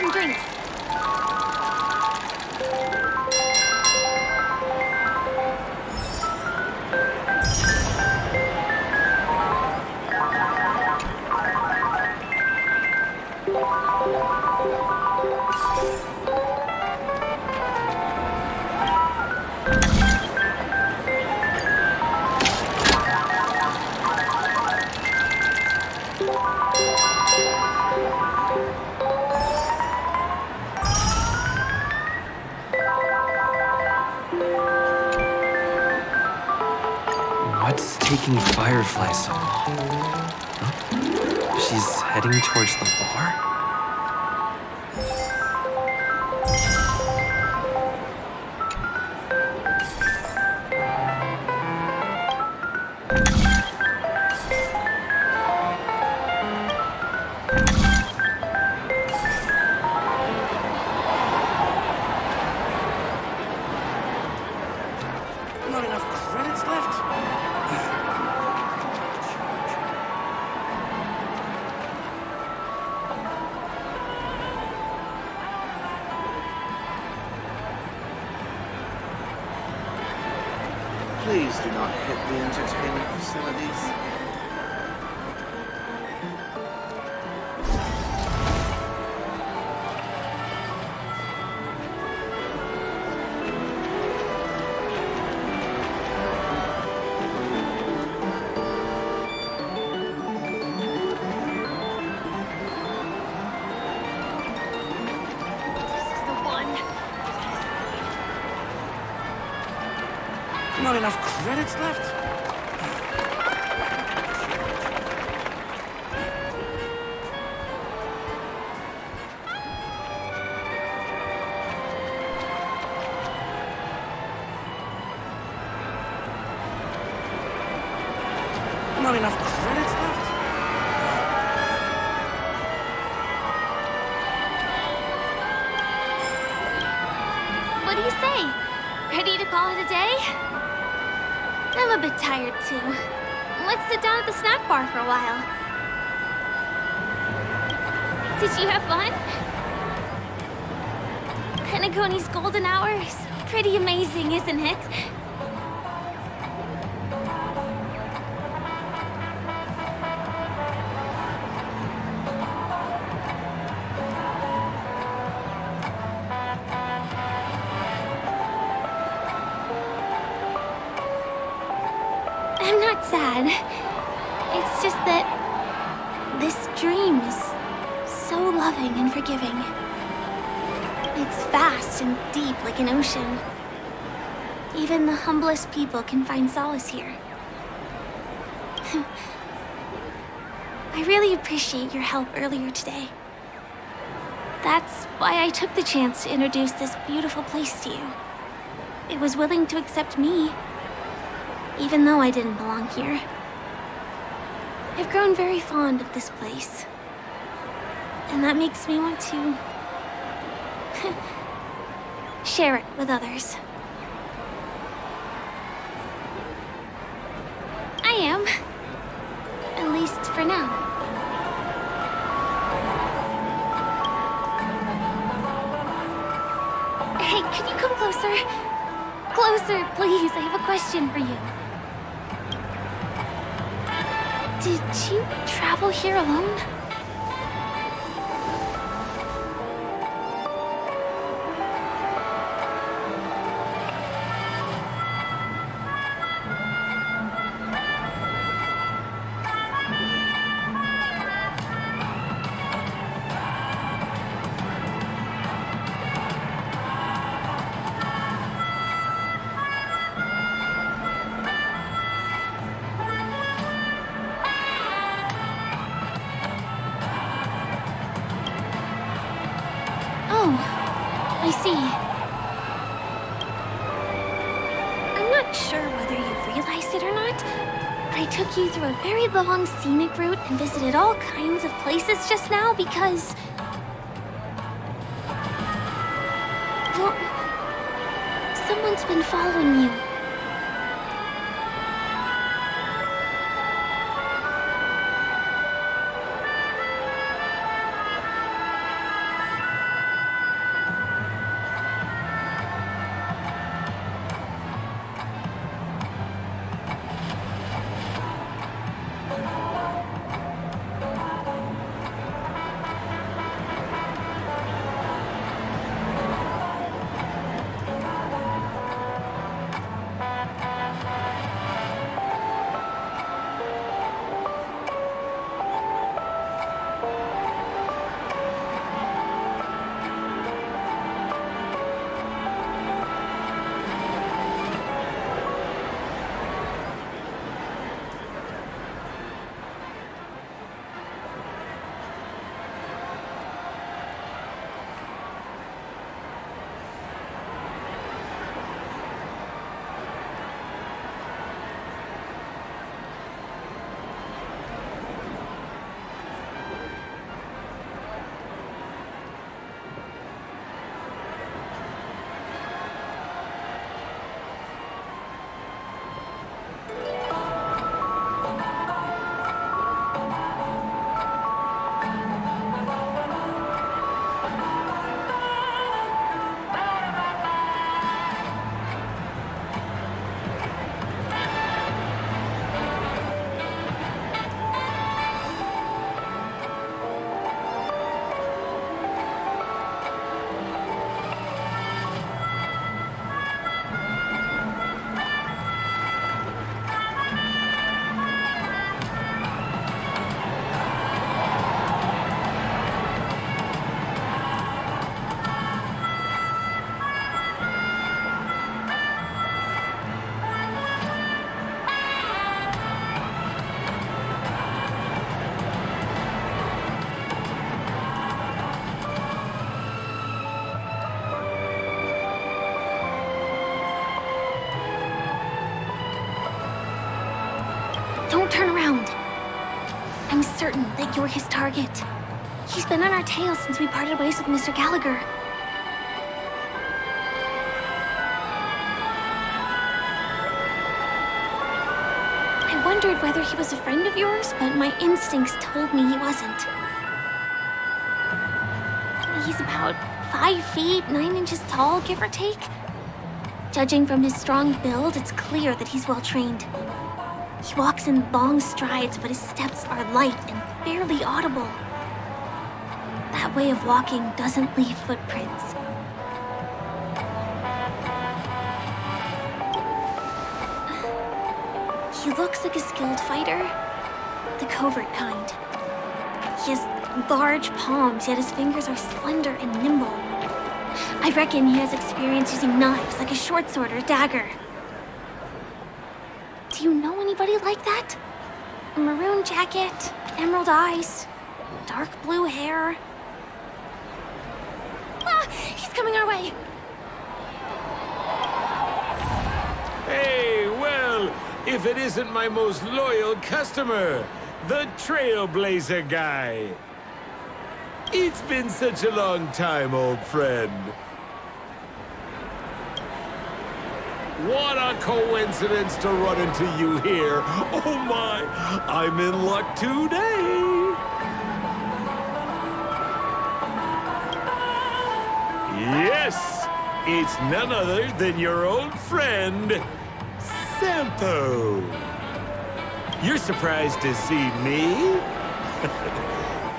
some drinks. What's taking Firefly so long? Huh? She's heading towards the bar? Not enough credits left? Please do not hit the entertainment facilities. Not enough credits left? Not enough credits left? What do you say? Ready to call it a day? I'm a bit tired too. Let's sit down at the snack bar for a while. Did you have fun? Penacony's golden hour is pretty amazing, isn't it? I'm not sad. It's just that this dream is so loving and forgiving. It's vast and deep like an ocean. Even the humblest people can find solace here. I really appreciate your help earlier today. That's why I took the chance to introduce this beautiful place to you. It was willing to accept me, even though I didn't belong here. I've grown very fond of this place. And that makes me want to share it with others. I am. At least for now. Hey, can you come closer? Closer, please. I have a question for you. Did you travel here alone? I see. I'm not sure whether you realized it or not, but I took you through a very long scenic route and visited all kinds of places just now because... well, someone's been following you. certain that you're his target. He's been on our tail since we parted ways with Mr. Gallagher. I wondered whether he was a friend of yours, but my instincts told me he wasn't. He's about 5 feet, 9 inches tall, give or take. Judging from his strong build, it's clear that he's well trained. He walks in long strides, but his steps are light and barely audible. That way of walking doesn't leave footprints. He looks like a skilled fighter, the covert kind. He has large palms, yet his fingers are slender and nimble. I reckon he has experience using knives, like a short sword or a dagger. Do you know anybody like that? A maroon jacket, emerald eyes, dark blue hair. Ah, he's coming our way. Hey, well, if it isn't my most loyal customer, the Trailblazer guy. It's been such a long time, old friend. What a coincidence to run into you here. Oh my, I'm in luck today. Yes, it's none other than your old friend, Sampo. You're surprised to see me?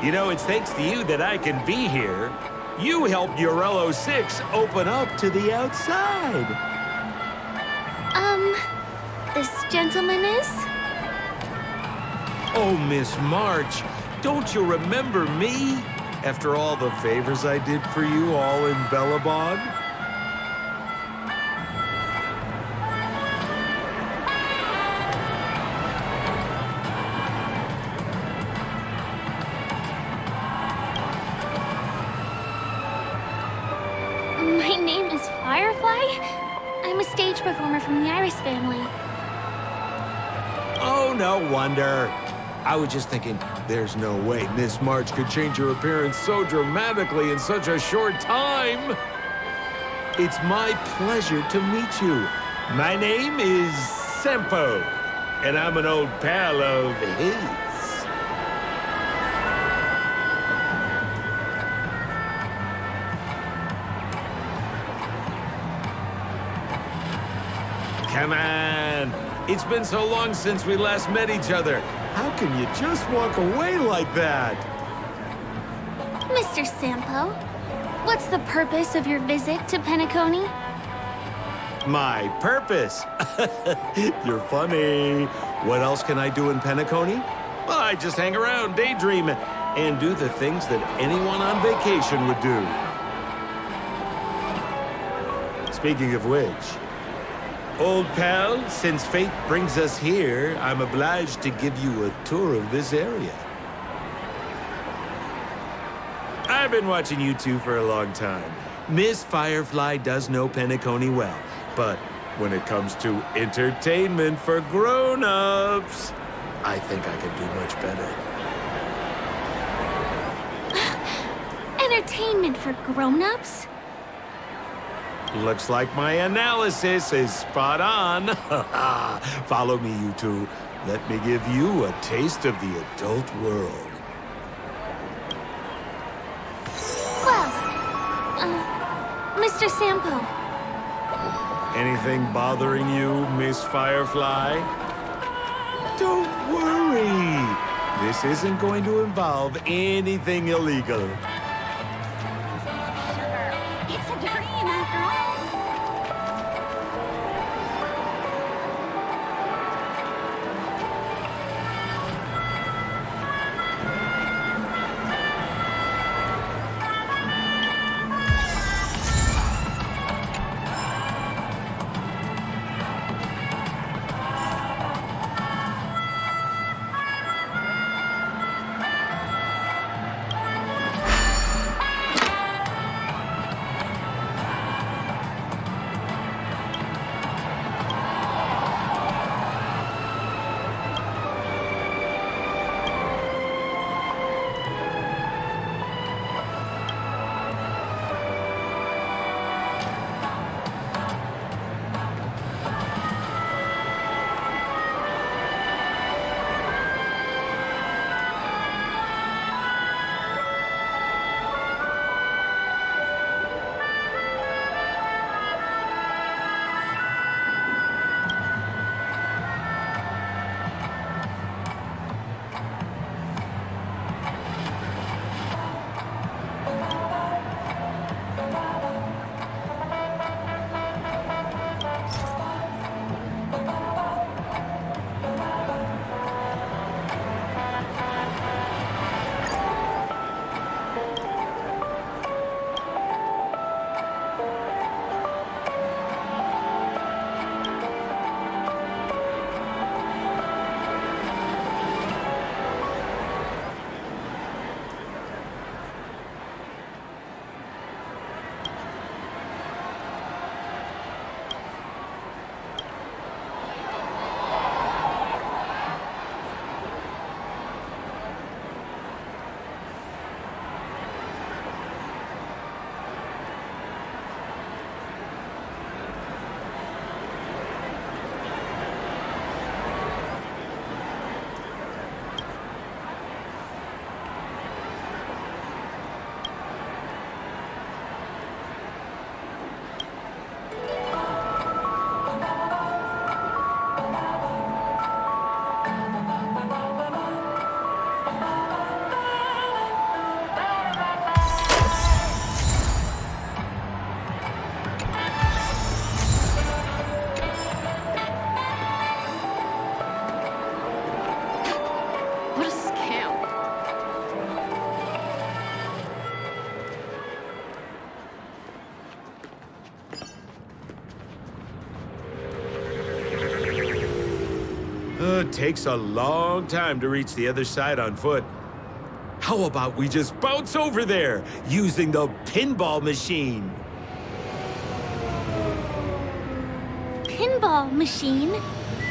You know, it's thanks to you that I can be here. You helped Urello 6 open up to the outside. This gentleman is? Oh, Miss March, don't you remember me? After all the favors I did for you all in Bellabog? My name is Firefly. I'm a stage performer from the Iris family. Oh, no wonder. I was just thinking, there's no way Miss March could change her appearance so dramatically in such a short time. It's my pleasure to meet you. My name is Sampo, and I'm an old pal of his. Come on. It's been so long since we last met each other. How can you just walk away like that? Mr. Sampo, what's the purpose of your visit to Penacony? My purpose? You're funny. What else can I do in Penacony? Well, I just hang around, daydream, and do the things that anyone on vacation would do. Speaking of which, old pal, since fate brings us here, I'm obliged to give you a tour of this area. I've been watching you two for a long time. Miss Firefly does know Penacony well, but when it comes to entertainment for grown-ups, I think I could do much better. Entertainment for grown-ups? Looks like my analysis is spot on. Follow me, you two. Let me give you a taste of the adult world. Well, Mr. Sampo. Anything bothering you, Miss Firefly? Don't worry. This isn't going to involve anything illegal. It's a dream after all. It takes a long time to reach the other side on foot. How about we just bounce over there using the pinball machine? Pinball machine?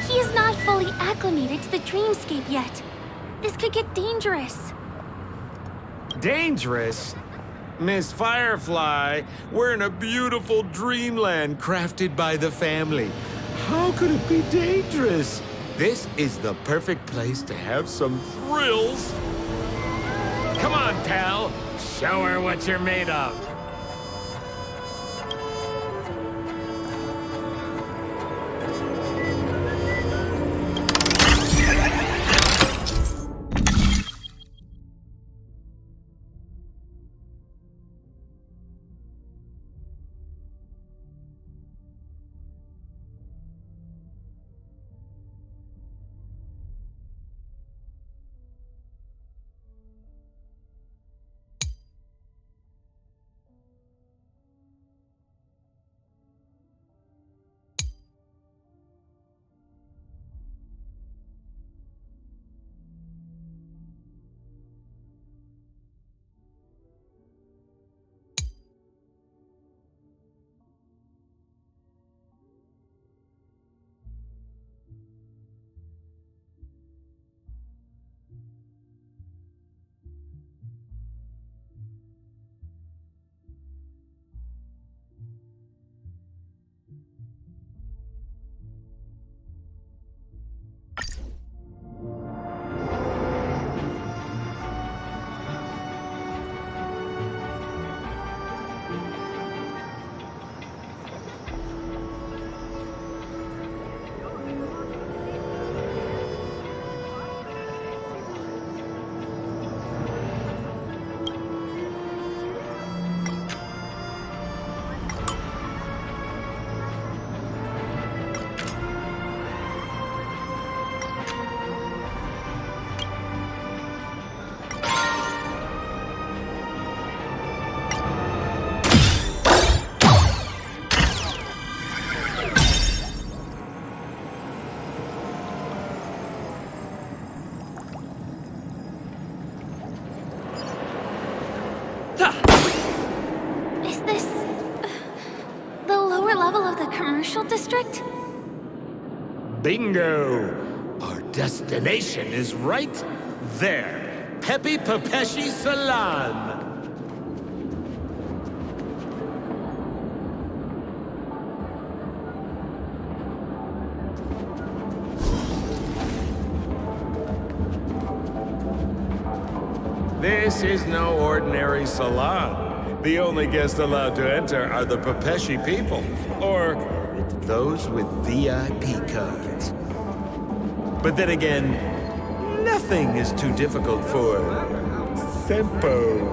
He is not fully acclimated to the dreamscape yet. This could get dangerous. Dangerous? Miss Firefly, we're in a beautiful dreamland crafted by the family. How could it be dangerous? This is the perfect place to have some thrills. Come on, pal. Show her what you're made of. Is this the lower level of the commercial district? Bingo! Our destination is right there. Pepe Pepeshi Salon. This is no ordinary salon. The only guests allowed to enter are the Pepeshi people, or those with VIP cards. But then again, nothing is too difficult for Sempo.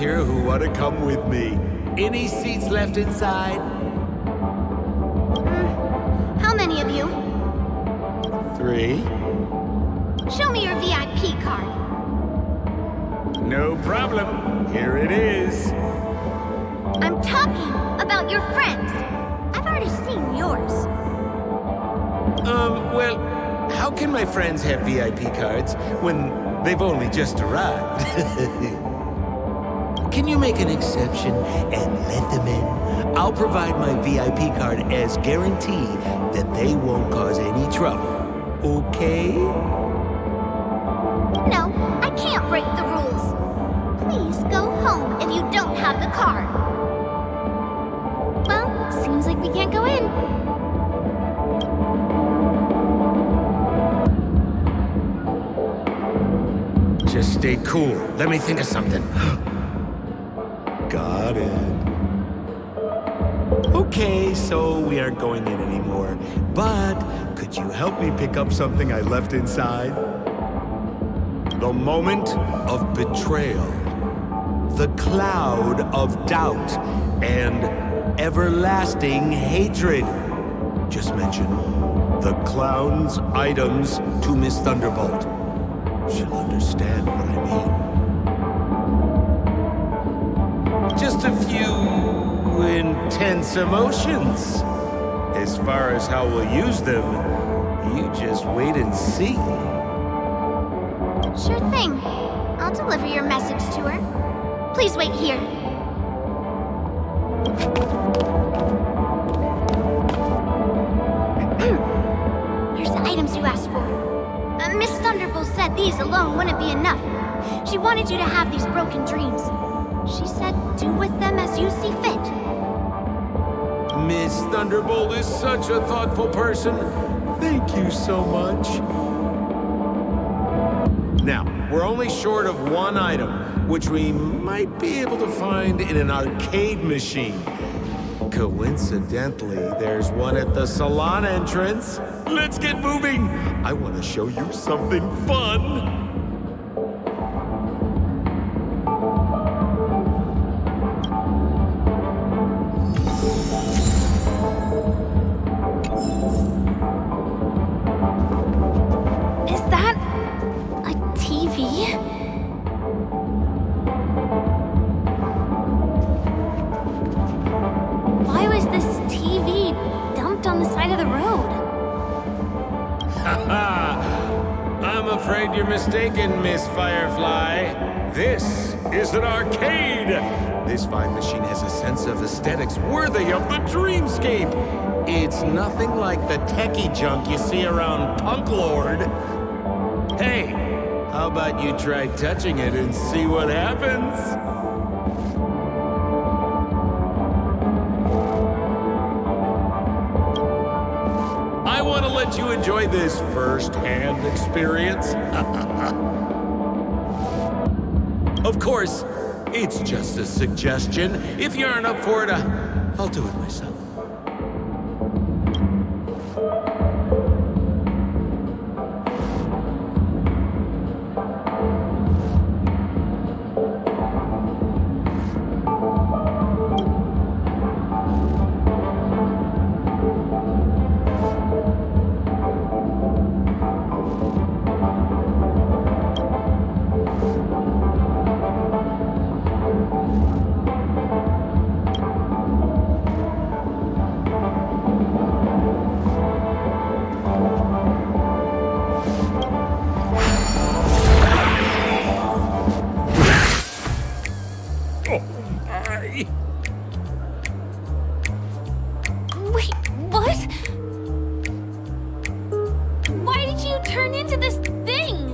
Here who want to come with me. Any seats left inside? How many of you? 3. Show me your VIP card. No problem. Here it is. I'm talking about your friends. I've already seen yours. Well, how can my friends have VIP cards when they've only just arrived? Can you make an exception and let them in? I'll provide my VIP card as guarantee that they won't cause any trouble. Okay? No, I can't break the rules. car. Well, seems like we can't go in. Just stay cool. Let me think of something. Got it. Okay, so we aren't going in anymore. But could you help me pick up something I left inside? The moment of betrayal. The cloud of doubt and everlasting hatred. Just mention the clown's items to Miss Thunderbolt. She'll understand what I mean. Just a few intense emotions. As far as how we'll use them, you just wait and see. Sure thing. I'll deliver your message to her. Please wait here. Here's the items you asked for. Miss Thunderbolt said these alone wouldn't be enough. She wanted you to have these broken dreams. She said do with them as you see fit. Miss Thunderbolt is such a thoughtful person. Thank you so much. Now, we're only short of one item, which we might be able to find in an arcade machine. Coincidentally, there's one at the salon entrance. Let's get moving! I want to show you something fun! Is that a TV? Why was this TV dumped on the side of the road? I'm afraid you're mistaken, Miss Firefly. This is an arcade! This fine machine has a sense of aesthetics worthy of the dreamscape. It's nothing like the techie junk you see around Punk Lord. Hey, how about you try touching it and see what happens? I want to let you enjoy this first-hand experience. Of course, it's just a suggestion. If you aren't up for it, I'll do it myself. Wait, what? Why did you turn into this thing?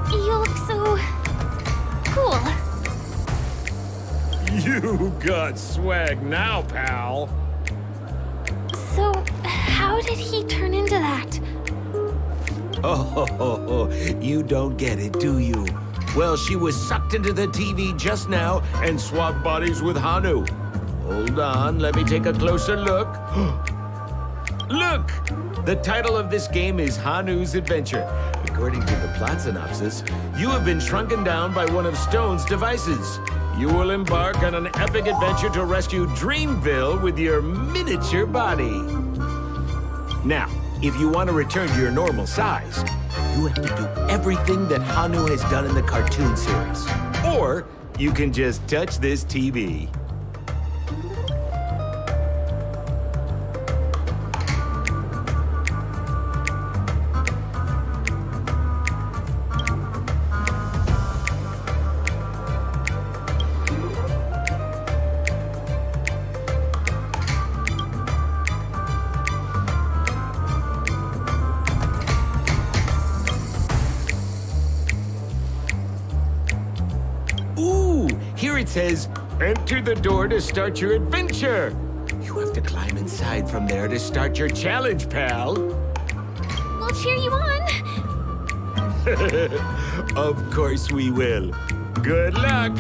You look so cool. You got swag now, pal. So, how did he turn into that? Oh, you don't get it, do you? Well, she was sucked into the TV just now and swapped bodies with Hanu. Hold on, let me take a closer look. Look! The title of this game is Hanu's Adventure. According to the plot synopsis, you have been shrunken down by one of Stone's devices. You will embark on an epic adventure to rescue Dreamville with your miniature body. Now, if you want to return to your normal size, you have to do everything that Hanu has done in the cartoon series. Or you can just touch this TV. Here it says, enter the door to start your adventure. You have to climb inside from there to start your challenge, pal. We'll cheer you on. Of course we will. Good luck.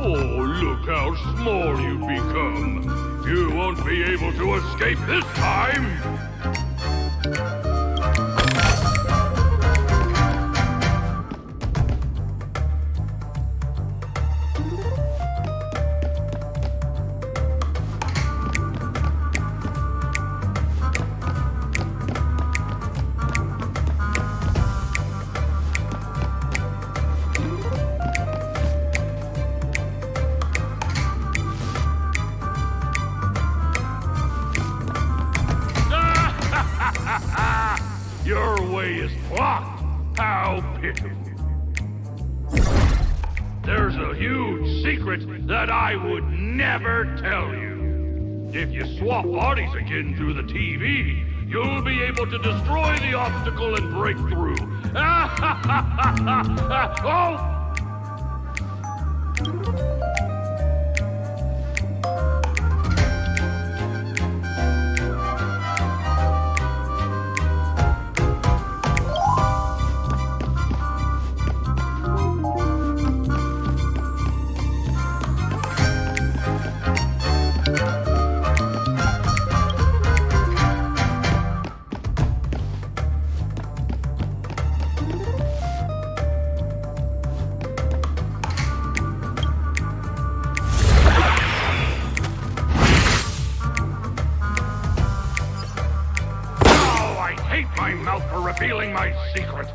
Look how small you've become. You won't be able to escape this time! Your way is blocked! How pitiful! There's a huge secret that I would never tell you. If you swap bodies again through the TV, you'll be able to destroy the obstacle and break through. Oh! My mouth for revealing my secret.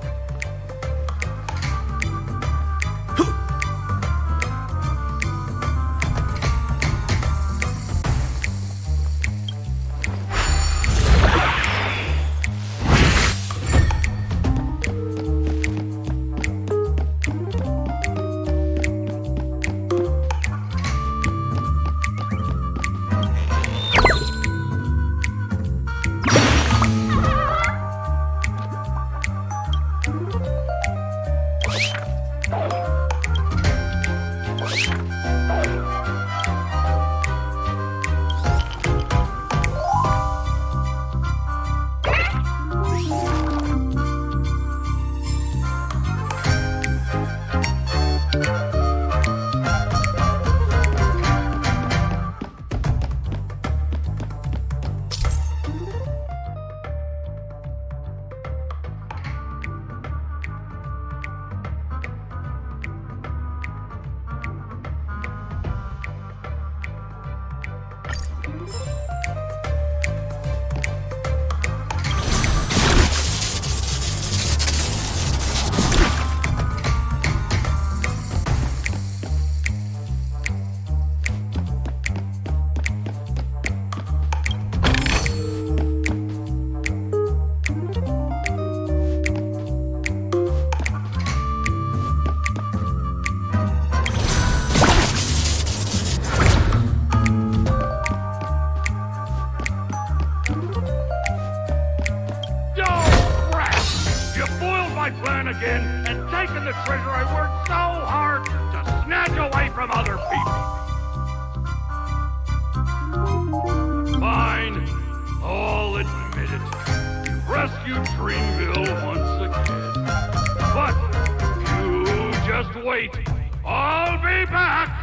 Again and taken the treasure I worked so hard to snatch away from other people. Fine, I'll admit it. You've rescued Dreamville once again. But you just wait. I'll be back!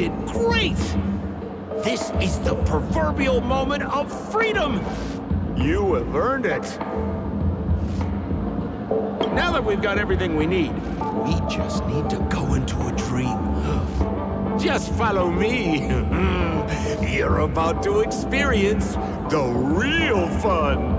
did great! This is the proverbial moment of freedom! You have earned it. Now that we've got everything we need, we just need to go into a dream. Just follow me. You're about to experience the real fun.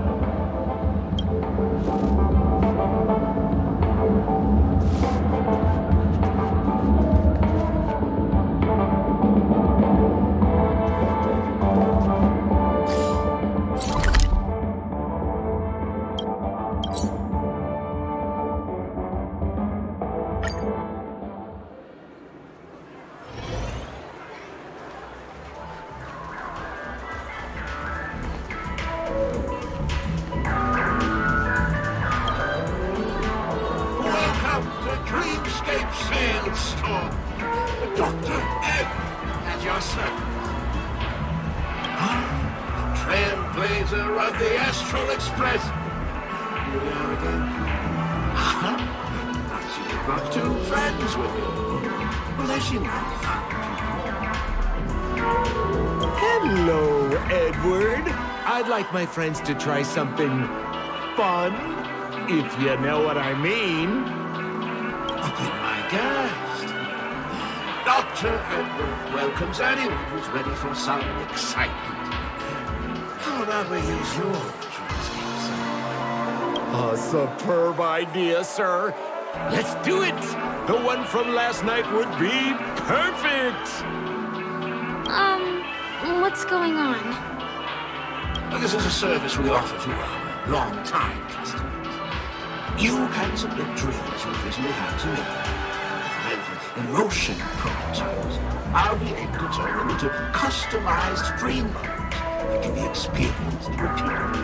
conductor of the Astral Express. Here we are again. I see you've got two friends with you. Well, they seem like fun people. Hello, Edward. I'd like my friends to try something fun, if you know what I mean. My guest. Dr. Edward welcomes anyone who's ready for some excitement. How about we use your A superb idea, sir. Let's do it. The one from last night would be perfect. What's going on? This is a service we offer to our long-time customers. You can submit dreams you've recently had to me. Emotion prototypes. I'll be able to turn them into customized dream moments that can be experienced repeatedly.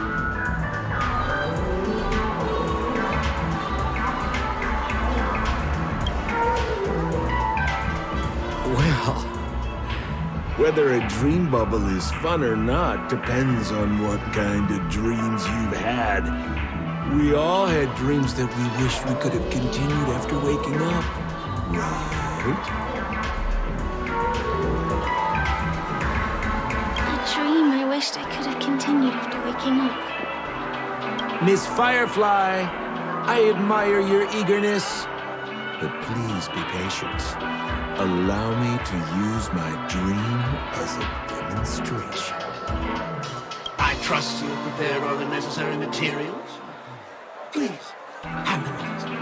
Well, whether a dream bubble is fun or not depends on what kind of dreams you've had. We all had dreams that we wish we could have continued after waking up, right? A dream I wished I could have continued after waking up. Miss Firefly, I admire your eagerness, but please be patient. Allow me to use my dream as a demonstration. I trust you prepared all the necessary materials. Please, hand them over to me.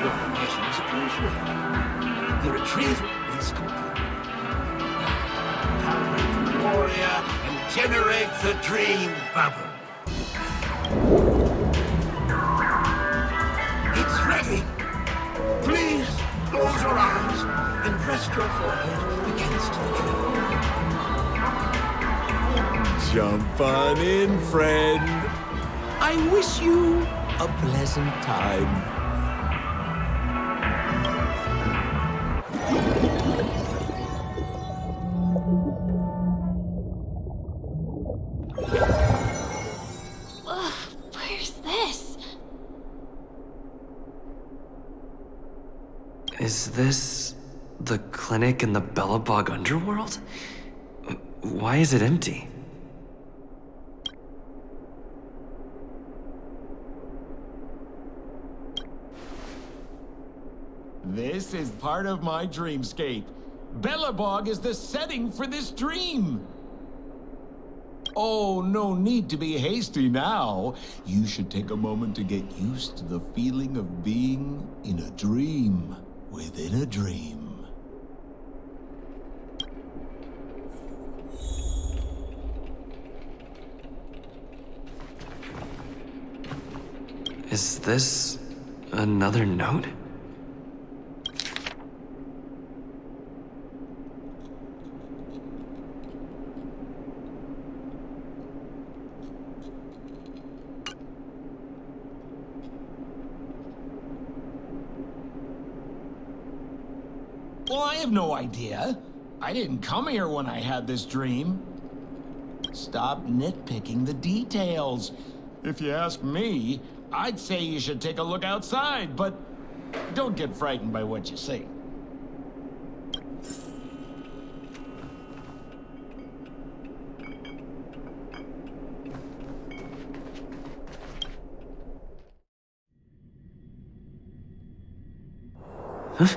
Your mission is appreciated. The retrieval is complete. Calibrate the warrior and generate the dream bubble. It's ready. Please close your eyes and rest your forehead against the dream. Jump on in, friend. I wish you a pleasant time. Where's this? Is this the clinic in the Bellabog underworld? Why is it empty? This is part of my dreamscape. Bellabog is the setting for this dream. Oh, no need to be hasty now. You should take a moment to get used to the feeling of being in a dream within a dream. Is this another note? Well, I have no idea. I didn't come here when I had this dream. Stop nitpicking the details. If you ask me, I'd say you should take a look outside, but don't get frightened by what you see. Huh?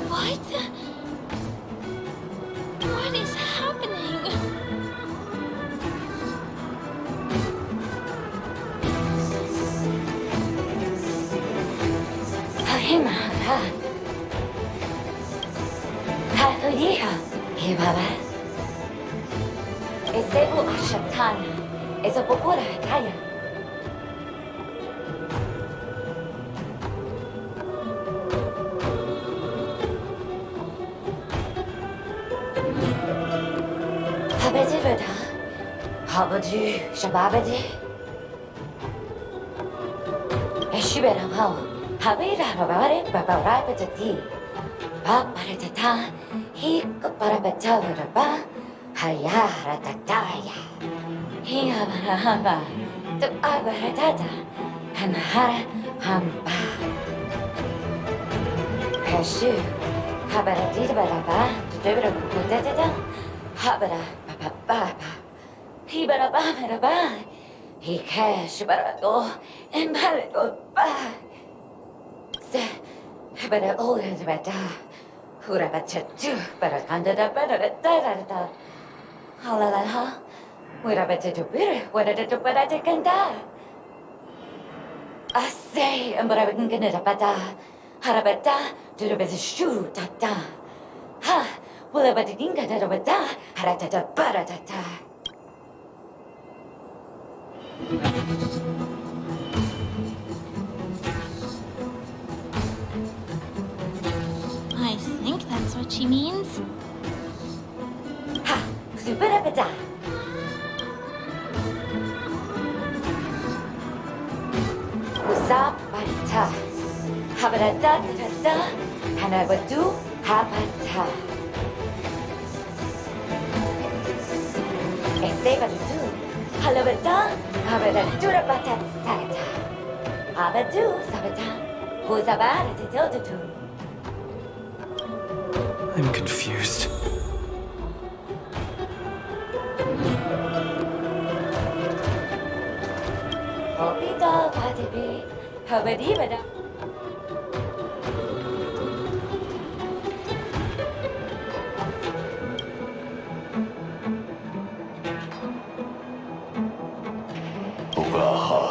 What? What is happening? Havaji, Shababadi. Eshibera Hao, Havira Rabare, Babarapatati. Paparatata, he Parapatava, Hayara Tataya. He Habarahava, the Abaratata, and Hara Hamba. Hashu, Habaratita Baraba, the Debra Kudeta, Habara, Papa, Hibara Baba, he cash Barago, and Barago Ba. But I always better. Who about you? But I can't do better. Hallelujah. What about to do better? What did it but I can die? I say, and but I wouldn't get it about that. Harabata, do the best shoot at that. Ha! Well, about the Inga that over that, Haratata Baratata. I think that's what she means. Ha! Superabata. Usapata. Habarata, and I would do Habata. Esebatu. Halavata, Habatu Rabata Sata. Abadu Sabata. Who's about it to do? I'm confused. Hopita Patibi, Habadibada. Ugaha.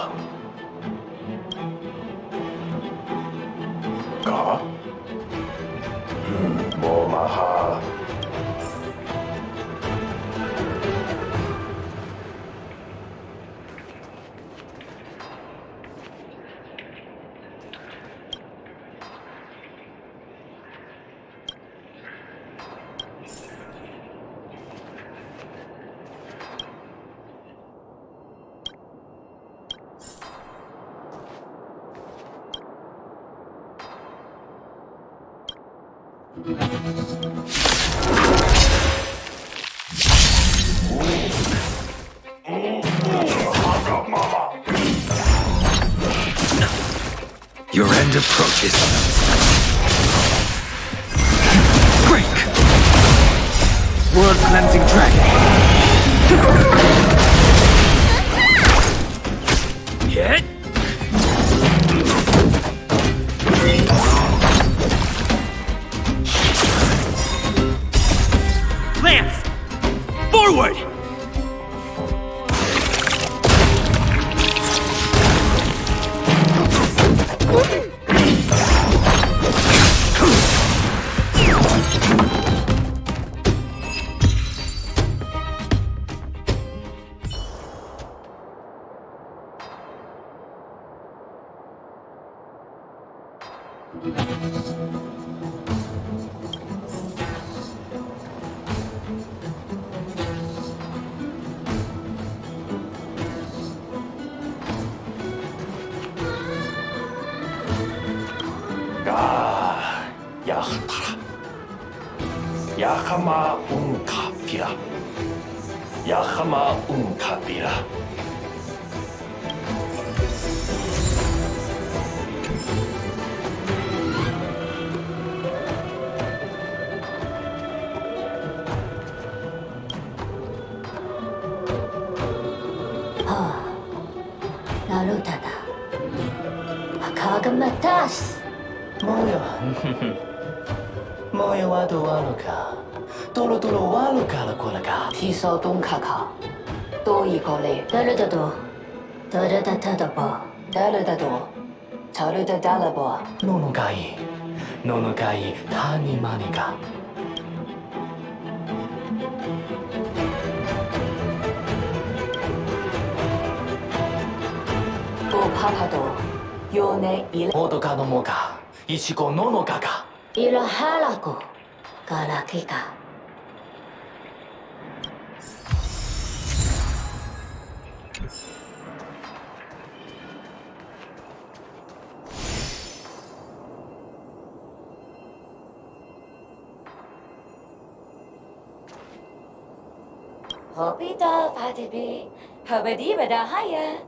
Ka? Momaha. Your end approaches. Break! World cleansing dragon. Hit! Lance! Forward! Yakama unkapira. Yakama unkapira. Narutada. Akagamatas. Moyo. Moyo wado waluka. Tolo tolo waluka la kolaga. Tiso dunkaka. Doigole. Daludado. Dadadadadabo. Daludado. Taludadalabo. Nonogai. Nonogai tani maniga. Papado. Yone il. Odoka no moga. Ichigo nonogaga. Ilahalaku. Galakika. Hobita Fatibi, Habadibada Haya.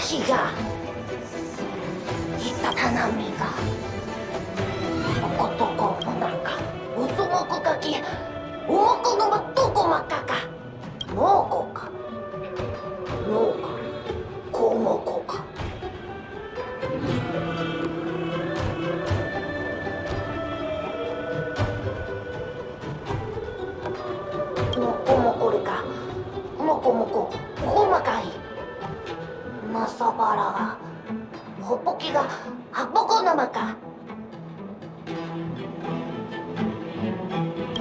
Higa Itatanamiga Okotoko Ponaka Uzumoko Kaki Umoko no Matoko Makaka Moko ka Noka Komoko ka Moko ka Moko Homakai Masabara ga Hoppoki ga Happoko namaka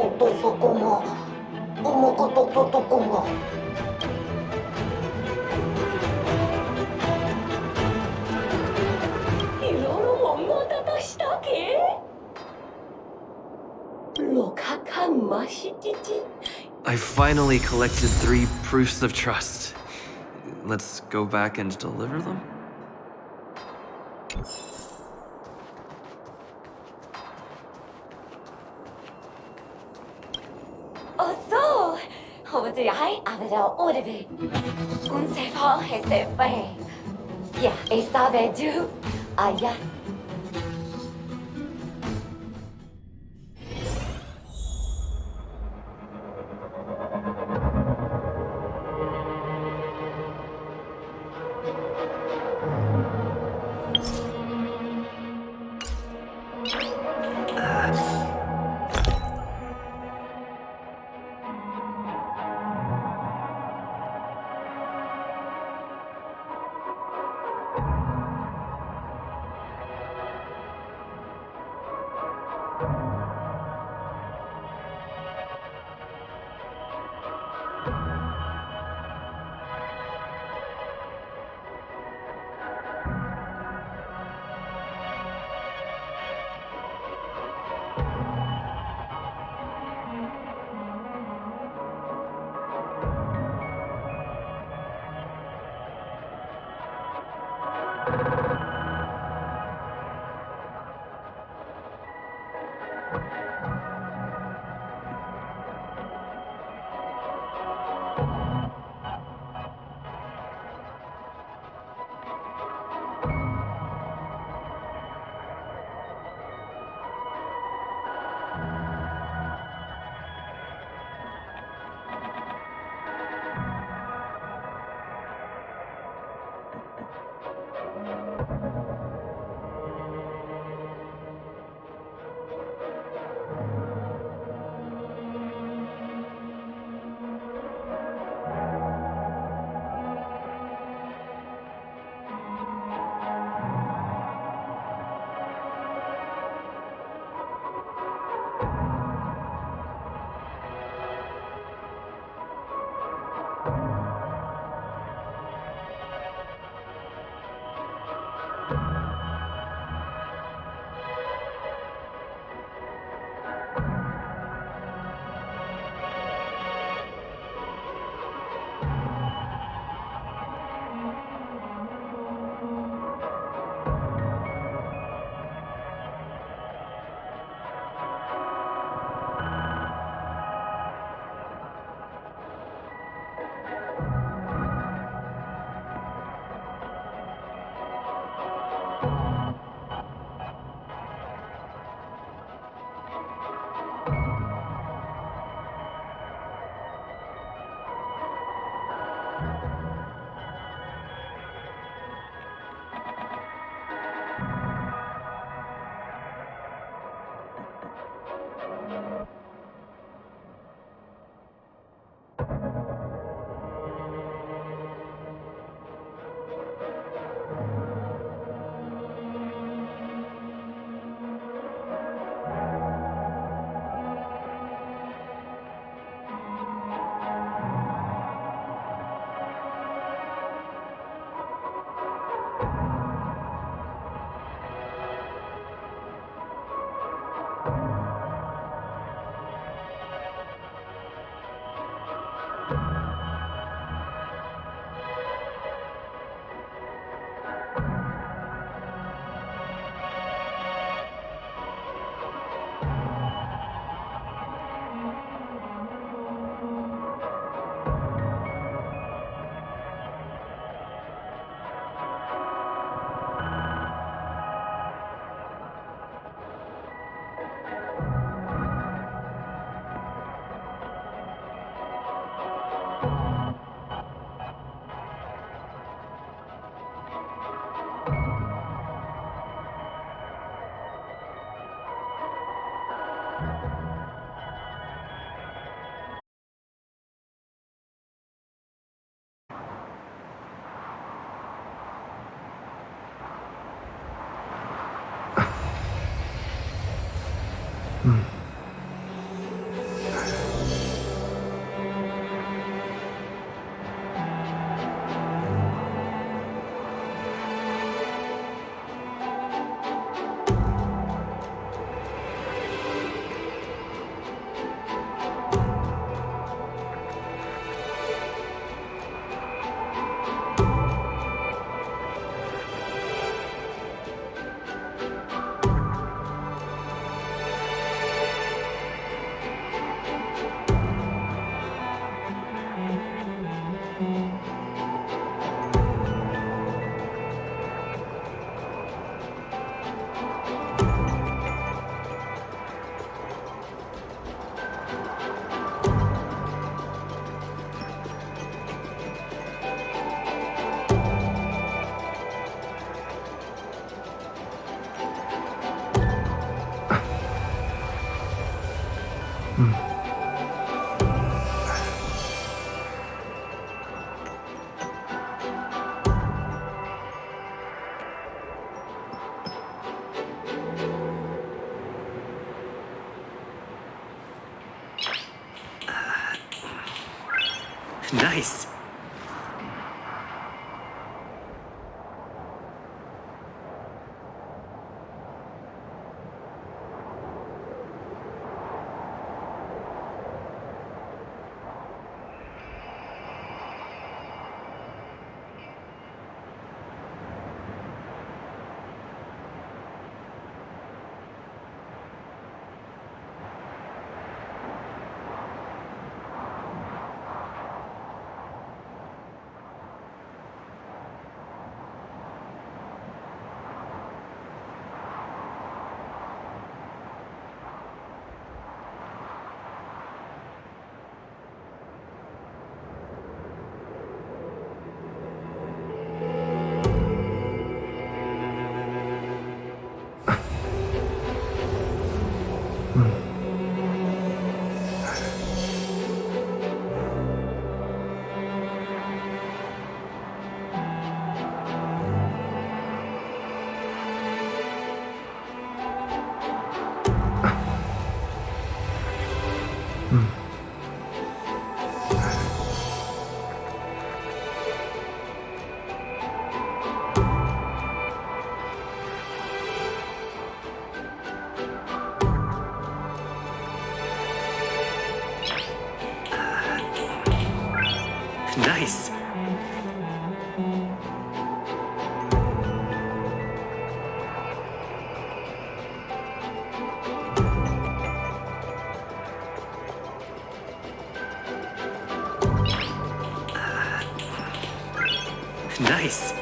Otosoko mo Omoko to Totoko mo Iroro mo data shita ke? Lokakan mashititi. I finally collected 3 proofs of trust. Let's go back and deliver them? Oh, so! Hoppas jeg er Orbe. Unsefa hesefe. Ja, jeg sa det du. Ja. Nice. Nice. Nice.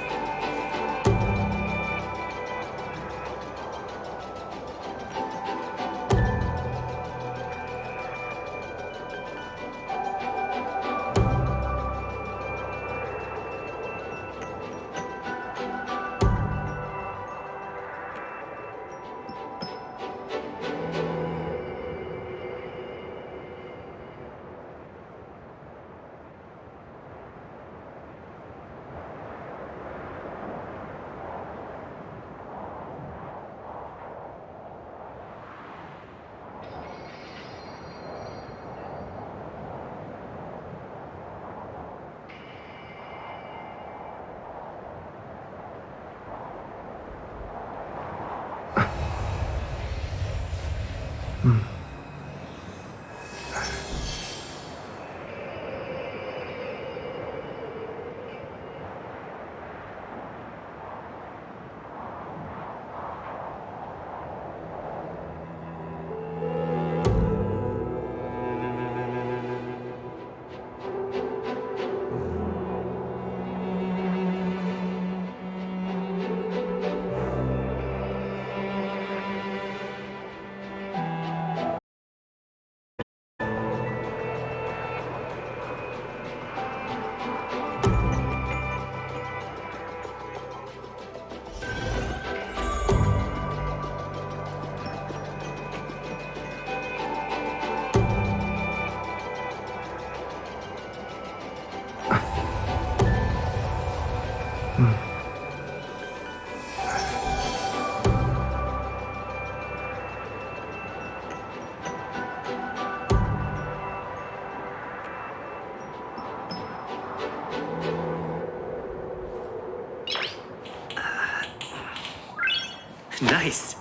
Nice.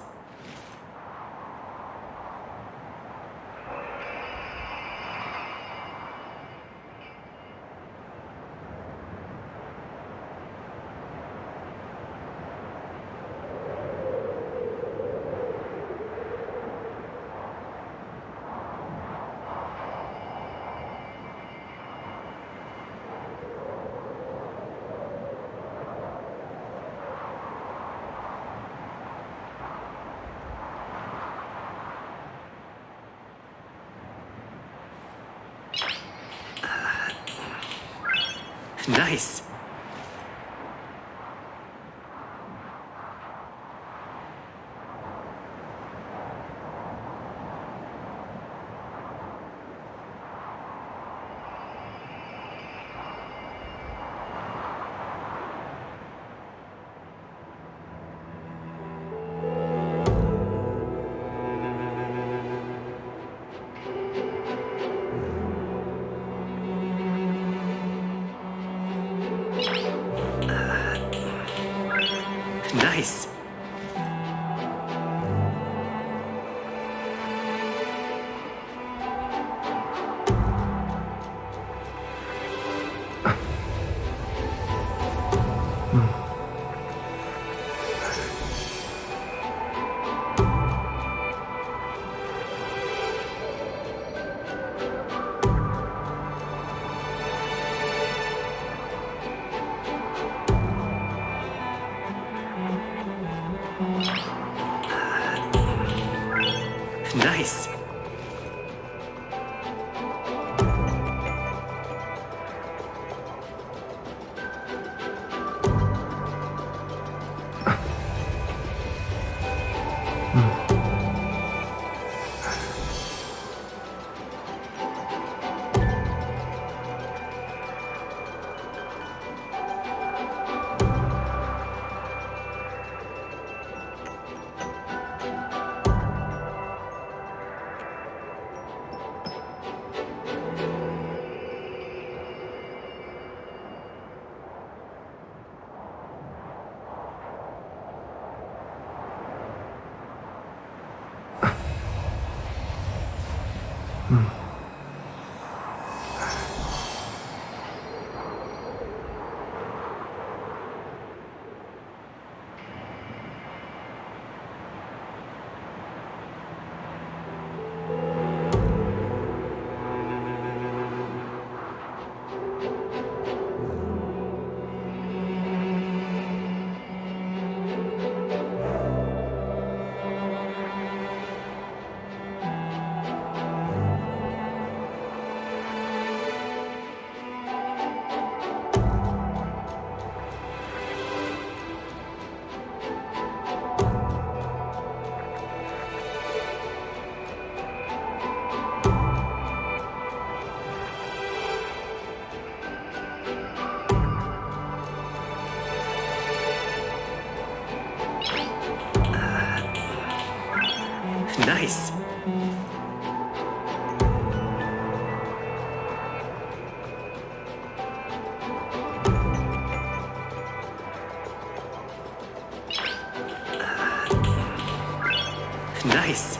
Nice. Nice. Nice. Nice. Nice.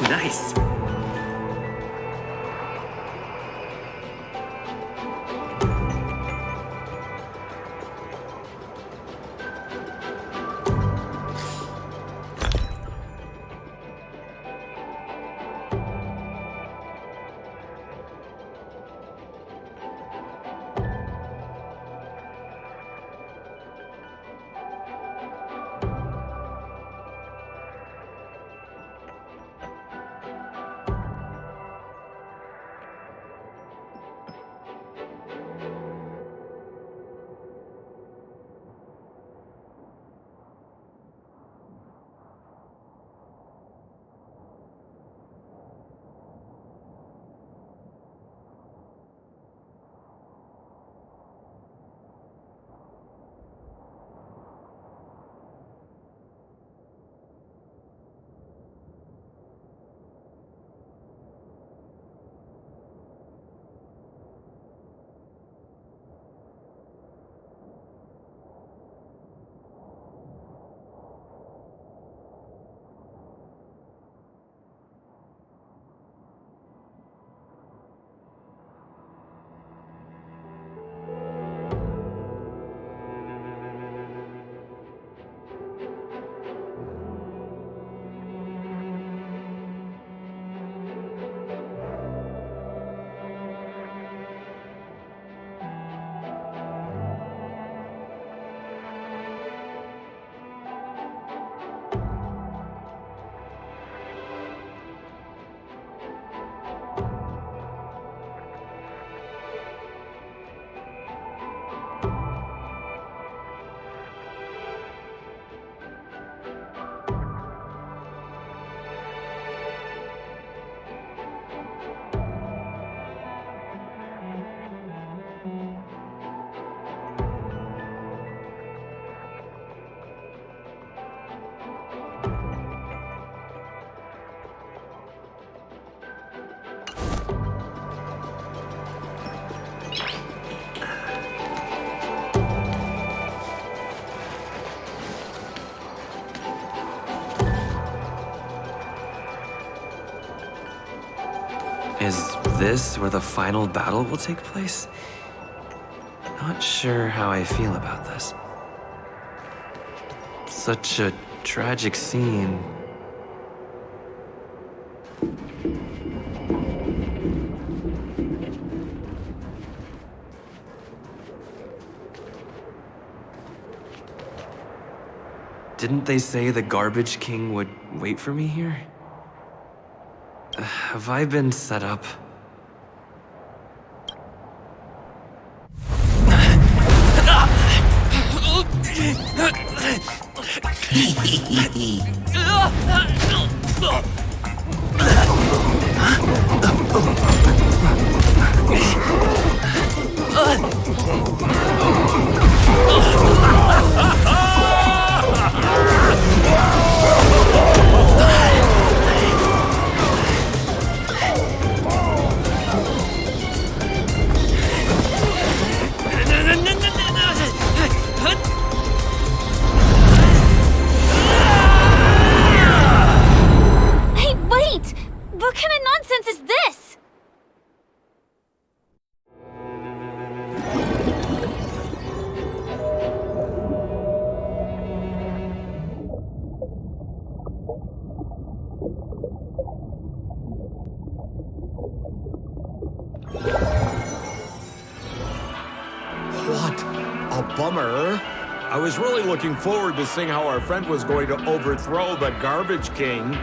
Nice. Is this where the final battle will take place? Not sure how I feel about this. Such a tragic scene. Didn't they say the Garbage King would wait for me here? Have I been set up? Hey, wait! What kind of nonsense is this? What a bummer. I was really looking forward to seeing how our friend was going to overthrow the Garbage King.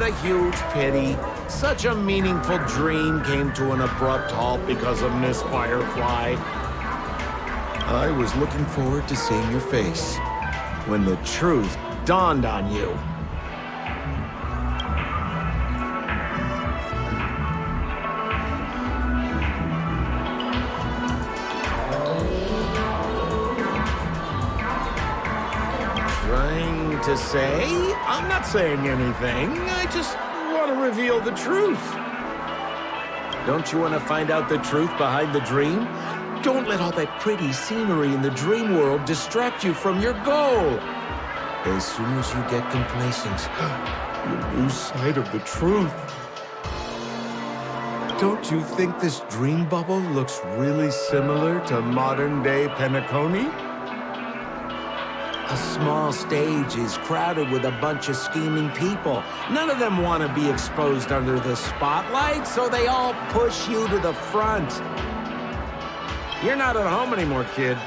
a huge pity. Such a meaningful dream came to an abrupt halt because of Miss Firefly. I was looking forward to seeing your face when the truth dawned on you. Trying to say? I'm not saying anything. I just want to reveal the truth. Don't you want to find out the truth behind the dream? Don't let all that pretty scenery in the dream world distract you from your goal. As soon as you get complacent, you'll lose sight of the truth. Don't you think this dream bubble looks really similar to modern-day Penacony? A small stage is crowded with a bunch of scheming people. None of them want to be exposed under the spotlight, so they all push you to the front. You're not at home anymore, kid.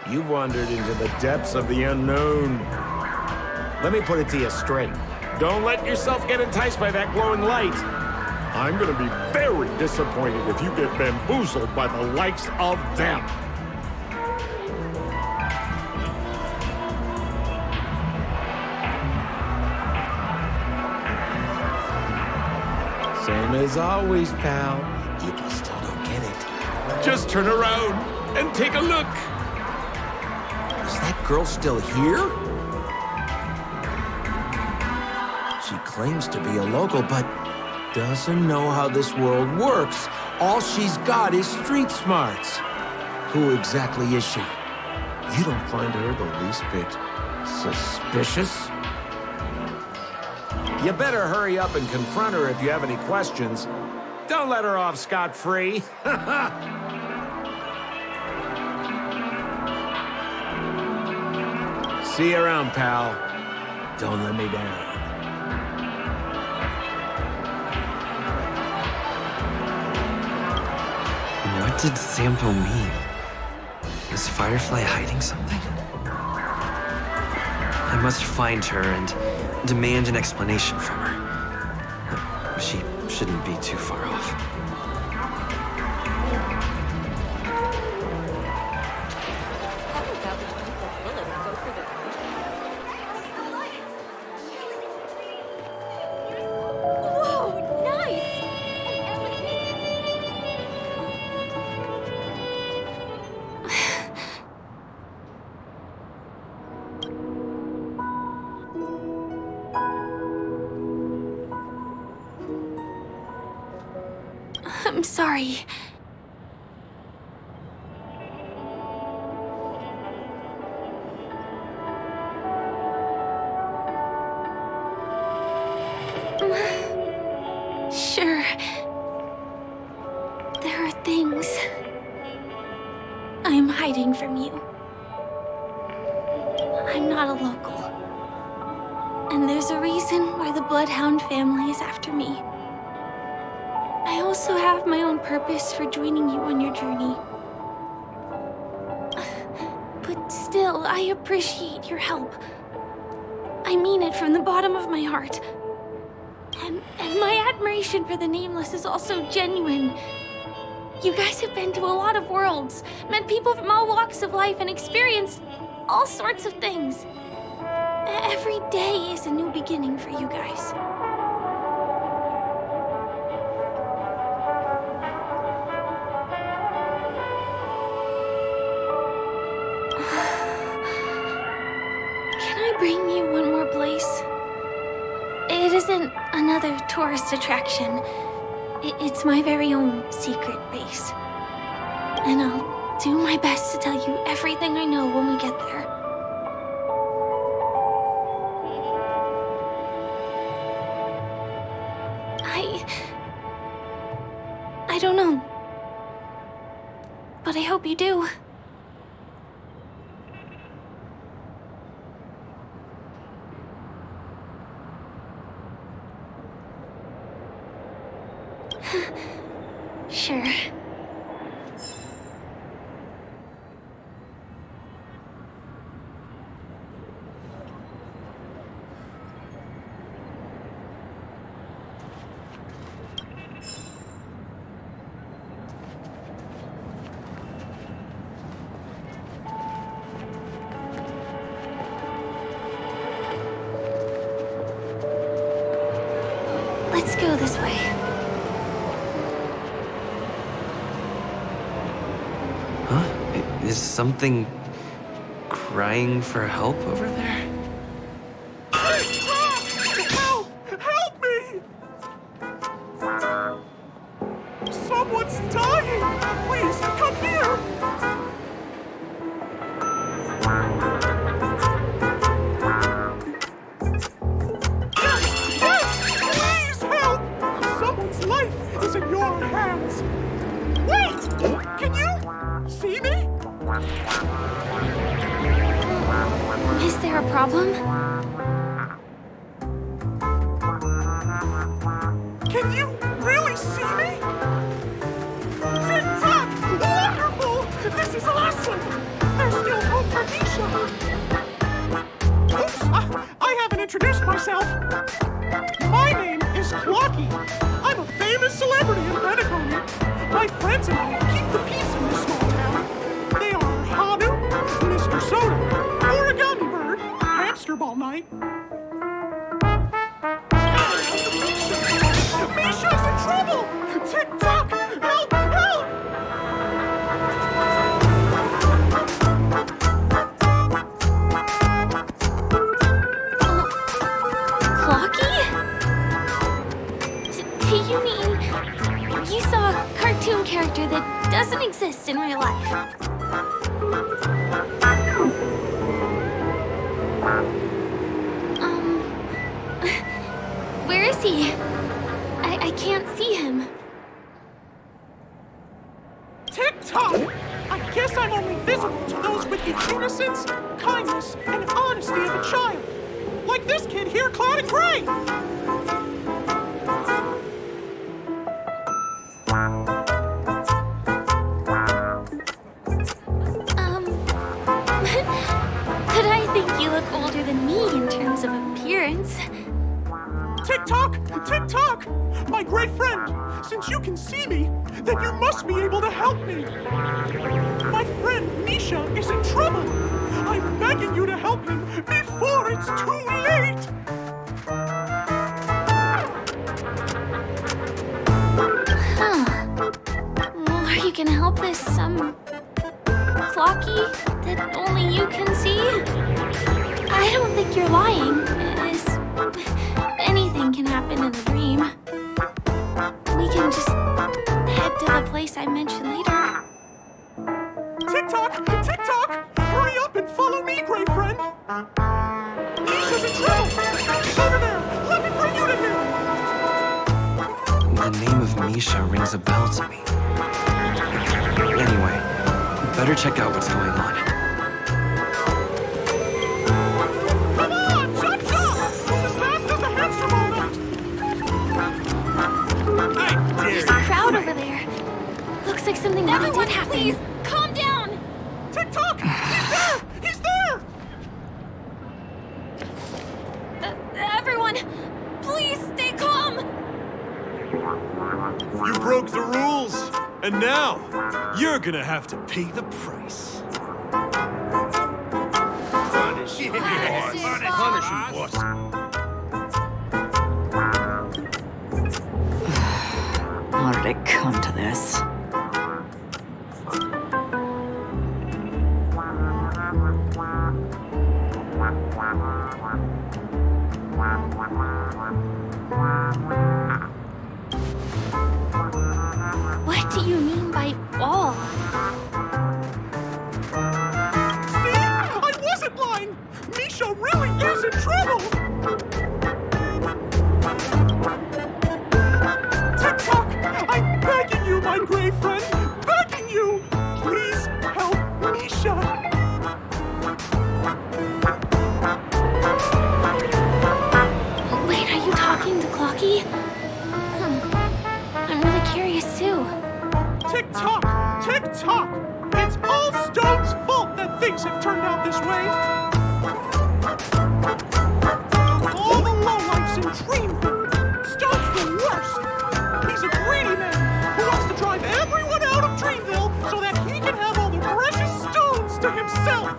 You've wandered into the depths of the unknown. Let me put it to you straight. Don't let yourself get enticed by that glowing light. I'm gonna be very disappointed if you get bamboozled by the likes of them. Same as always, pal. If you still don't get it, just turn around and take a look. Is that girl still here? She claims to be a local, but doesn't know how this world works. All she's got is street smarts. Who exactly is she? You don't find her the least bit suspicious? You better hurry up and confront her if you have any questions. Don't let her off scot-free. See you around, pal. Don't let me down. What did Sampo mean? Is Firefly hiding something? I must find her and demand an explanation from her. She shouldn't be too far off. Whoa, nice! I'm sorry. Sure. There are things I'm hiding from you. I'm not a local. And there's a reason why the Bloodhound family is after me. I also have my own purpose for joining you on your journey. But still, I appreciate your help. I mean it from the bottom of my heart. And my admiration for the Nameless is also genuine. You guys have been to a lot of worlds, met people from all walks of life, and experienced all sorts of things. Every day is a new beginning for you guys. Can I bring you one more place? It isn't another tourist attraction. It's my very own secret base. And I'll do my best to tell you everything I know when we get there. I don't know. But I hope you do. Sure. Let's go this way. Huh? Is something crying for help over there? Help! Help me! Someone's dying! Please, come here! Yes! Please help! Someone's life is in your hands! Wait! Can you see me? Is there a problem? Can you really see me? Tick-tock! Wonderful! This is awesome! There's still hope for Misha! Oops! I haven't introduced myself. My name is Clocky. I'm a famous celebrity in Penacony. My friends and I keep the peace in this small town. They are Hanu, Mr. Soda, Origami Bird, Hamster Ball Night. Misha's in trouble! Tick-tock! Help! Help! Clocky? Do you mean you saw a cartoon character that doesn't exist in real life? Where is he? I can't see him. Tick-tock! I guess I'm only visible to those with the innocence, kindness, and honesty of a child. Like this kid here clad in gray! But I think you look older than me in terms of appearance. Tick-tock! Tick-tock! My great friend, since you can see me, then you must be able to help me. My friend Misha is in trouble. I'm begging you to help him before it's too late. Huh. Well, are you gonna help this, Clocky that only you can see? I don't think you're lying. Anything can happen in a dream. We can just head to the place I mentioned later. Tick-tock! Tick-tock! Hurry up and follow me, great friend! Misha's in trouble! Over there! Let me bring you to him! The name of Misha rings a bell to me. Anyway, better check out what's going on. Come on! Chop-chop! As fast as the hamster ball night! There's a crowd over there. Looks like something really did happen. Please, calm down! Tick-tock! He's there! He's there! Everyone, please stay calm! You broke the rules, and now you're gonna have to pay the price. Punish him, boss. Punish him, boss. How did it come to this? What do you mean by all? See? I wasn't lying! Misha really is in trouble! Tick-tock! I'm begging you, my gray friend! Begging you! Please help Misha! Wait, are you talking to Clocky? I'm really curious too. Tick-tock! Tick-tock! It's all Stone's fault that things have turned out this way! All the lowlifes in Dreamville! Stone's the worst! He's a greedy man who wants to drive everyone out of Dreamville so that he can have all the precious stones to himself!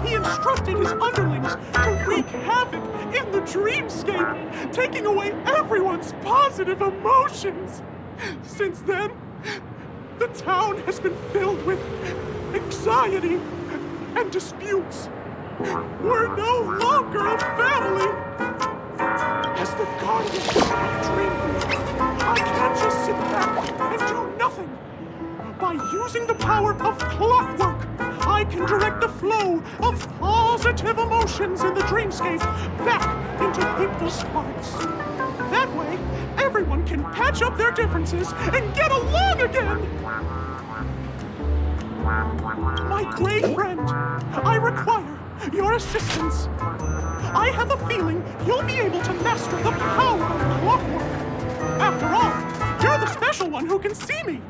He instructed his underlings to wreak havoc in the the dreamscape, taking away everyone's positive emotions. Since then, the town has been filled with anxiety and disputes. We're no longer a family. As the guardian of Dreamville, I can't just sit back and do nothing. By using the power of clockwork, I can direct the flow of positive emotions in the dreamscape back into people's hearts. That way, everyone can patch up their differences and get along again. My great friend, I require your assistance. I have a feeling you'll be able to master the power of clockwork. After all, you're the special one who can see me.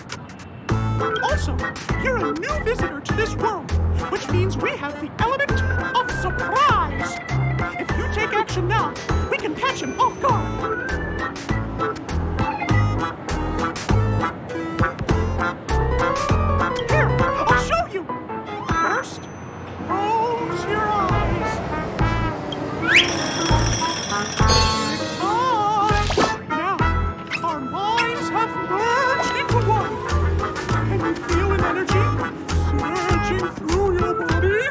Also, you're a new visitor to this world, which means we have the element of surprise. If you take action now, we can catch him off guard. Here, I'll show you. First, close your eyes. Now, our minds have merged into one. Can you feel an energy surging through your body?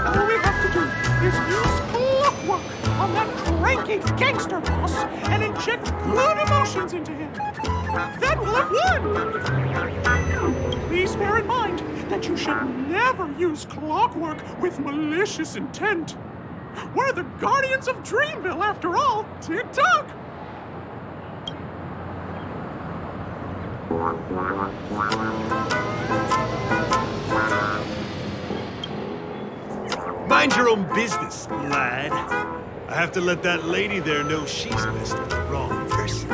All we have to do is use clockwork on that cranky gangster boss and inject good emotions into him. Then we'll have won! Please bear in mind that you should never use clockwork with malicious intent. We're the Guardians of Dreamville, after all. Tick-tock! Mind your own business, lad. I have to let that lady there know she's messed with the wrong person.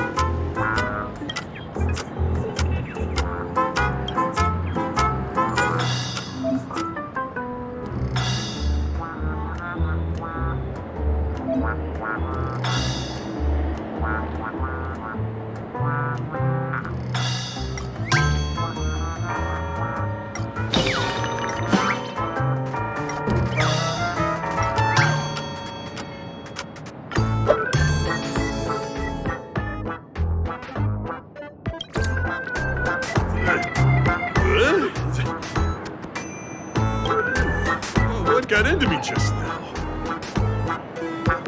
What got into me just now?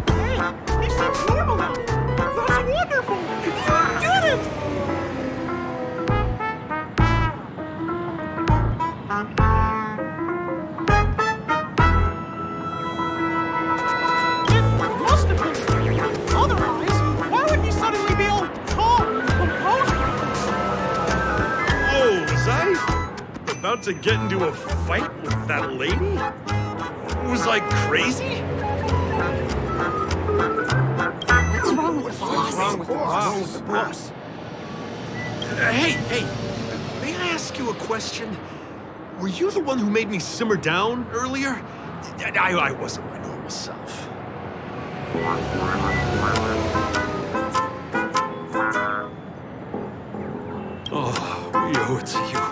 Hey, he seems normal now. That's wonderful! You did it! It must have been. Otherwise, why would he suddenly be all calm and composed like this? Oh, was I about to get into a fight with that lady? Was I crazy? What's wrong with the boss? What's wrong with the boss? Hey, may I ask you a question? Were you the one who made me simmer down earlier? I wasn't my normal self. Oh, we owe it to you.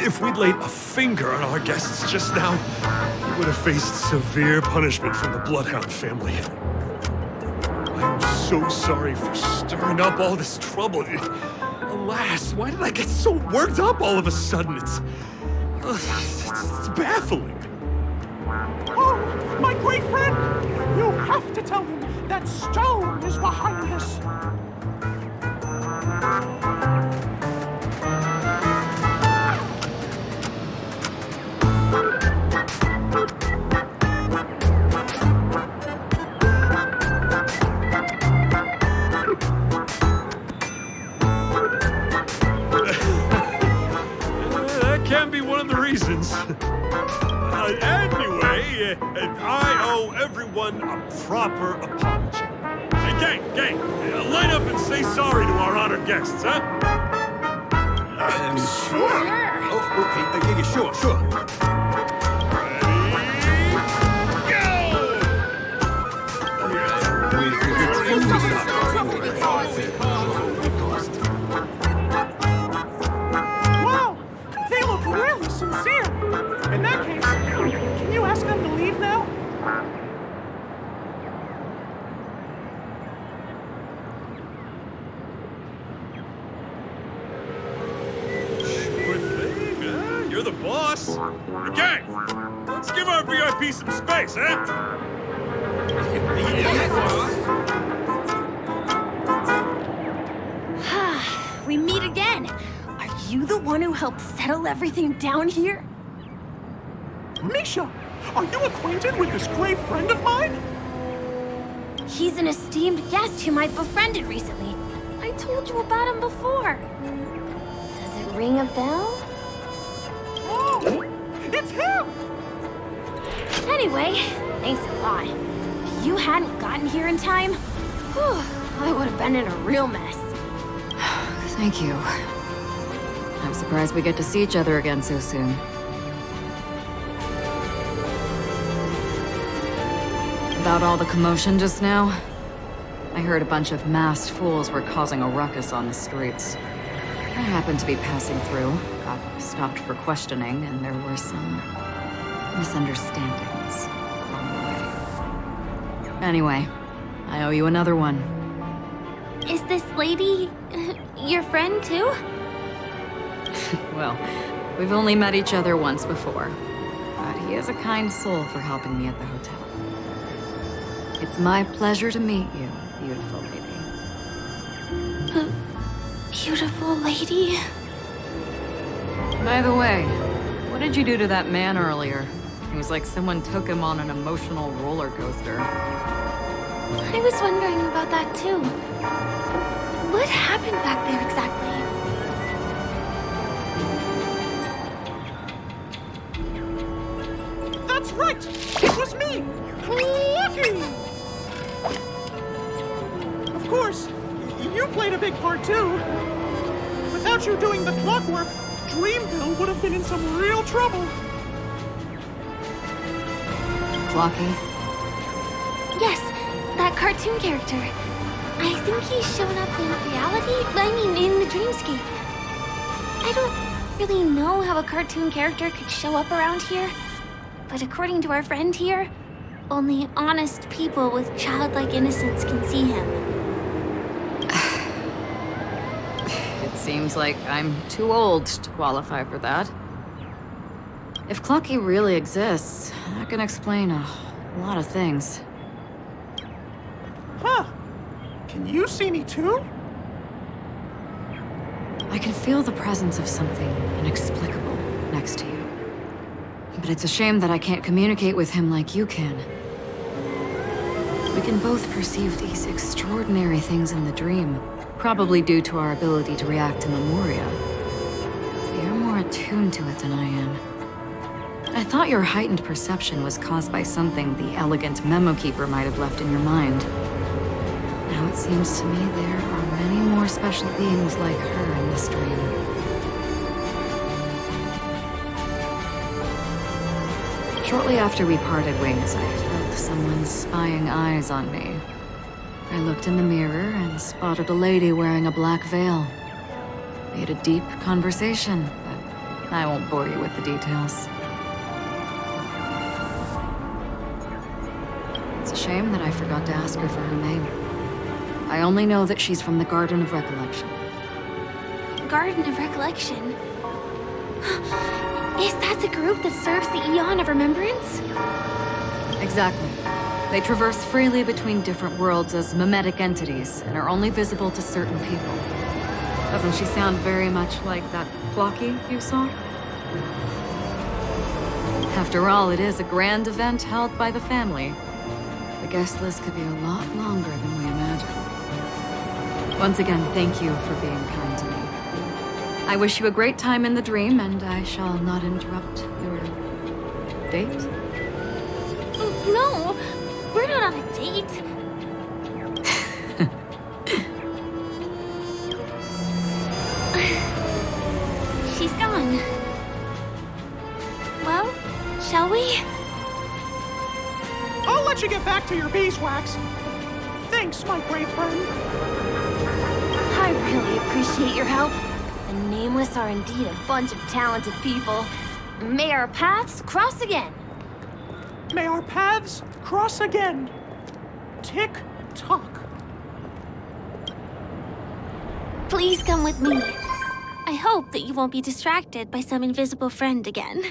If we'd laid a finger on our guests just now, we would have faced severe punishment from the Bloodhound family. I'm so sorry for stirring up all this trouble. Alas, why did I get so worked up all of a sudden? It's baffling. Oh, my great friend! You have to tell him that Stone is behind this. That can be one of the reasons. Anyway, I owe everyone a proper apology. Hey, gang, line up and say sorry to our honored guests, huh? Sure. Oh, okay, yeah, sure. Wow, they look really sincere. In that case, can you ask them to leave now? boss! Okay, let's give our VIP some space, eh? Yes, boss! We meet again. Are you the one who helped settle everything down here? Misha, are you acquainted with this great friend of mine? He's an esteemed guest whom I befriended recently. I told you about him before. Does it ring a bell? Oh, it's him! Anyway, thanks a lot. If you hadn't gotten here in time, whew, I would have been in a real mess. Thank you. I'm surprised we get to see each other again so soon. About all the commotion just now, I heard a bunch of masked fools were causing a ruckus on the streets. I happened to be passing through, got stopped for questioning, and there were some misunderstandings along the way. Anyway, I owe you another one. Is this lady your friend too? Well, we've only met each other once before, but he is a kind soul for helping me at the hotel. It's my pleasure to meet you, beautiful lady. Beautiful lady? By the way, what did you do to that man earlier? It was like someone took him on an emotional roller coaster. I was wondering about that too. What happened back there exactly? That's right! It was me! Lucky! Of course, you played a big part too. Without you doing the clockwork, Dreamville would have been in some real trouble. Clocky? Yes, that cartoon character. I think he's shown up in reality? I mean, in the dreamscape. I don't really know how a cartoon character could show up around here. But according to our friend here, only honest people with childlike innocence can see him. It seems like I'm too old to qualify for that. If Clocky really exists, that can explain a lot of things. Huh. Can you see me too? I can feel the presence of something inexplicable next to you. But it's a shame that I can't communicate with him like you can. We can both perceive these extraordinary things in the dream, probably due to our ability to react to Memoria. You're more attuned to it than I am. I thought your heightened perception was caused by something the elegant memo keeper might have left in your mind. Now it seems to me there are many more special beings like her in this dream. Shortly after we parted ways, I felt someone's spying eyes on me. I looked in the mirror and spotted a lady wearing a black veil. We had a deep conversation, but I won't bore you with the details. It's a shame that I forgot to ask her for her name. I only know that she's from the Garden of Recollection. Garden of Recollection? Is that the group that serves the Eon of Remembrance? Exactly. They traverse freely between different worlds as mimetic entities and are only visible to certain people. Doesn't she sound very much like that Clocky you saw? After all, it is a grand event held by the family. The guest list could be a lot longer than we imagined. Once again, thank you for being kind to me. I wish you a great time in the dream, and I shall not interrupt your date. No, we're not on a date. She's gone. Well, shall we? I'll let you get back to your beeswax. Thanks, my great friend. I really appreciate your help. The Nameless are indeed a bunch of talented people. May our paths cross again. May our paths cross again. Tick-tock. Please come with me. I hope that you won't be distracted by some invisible friend again.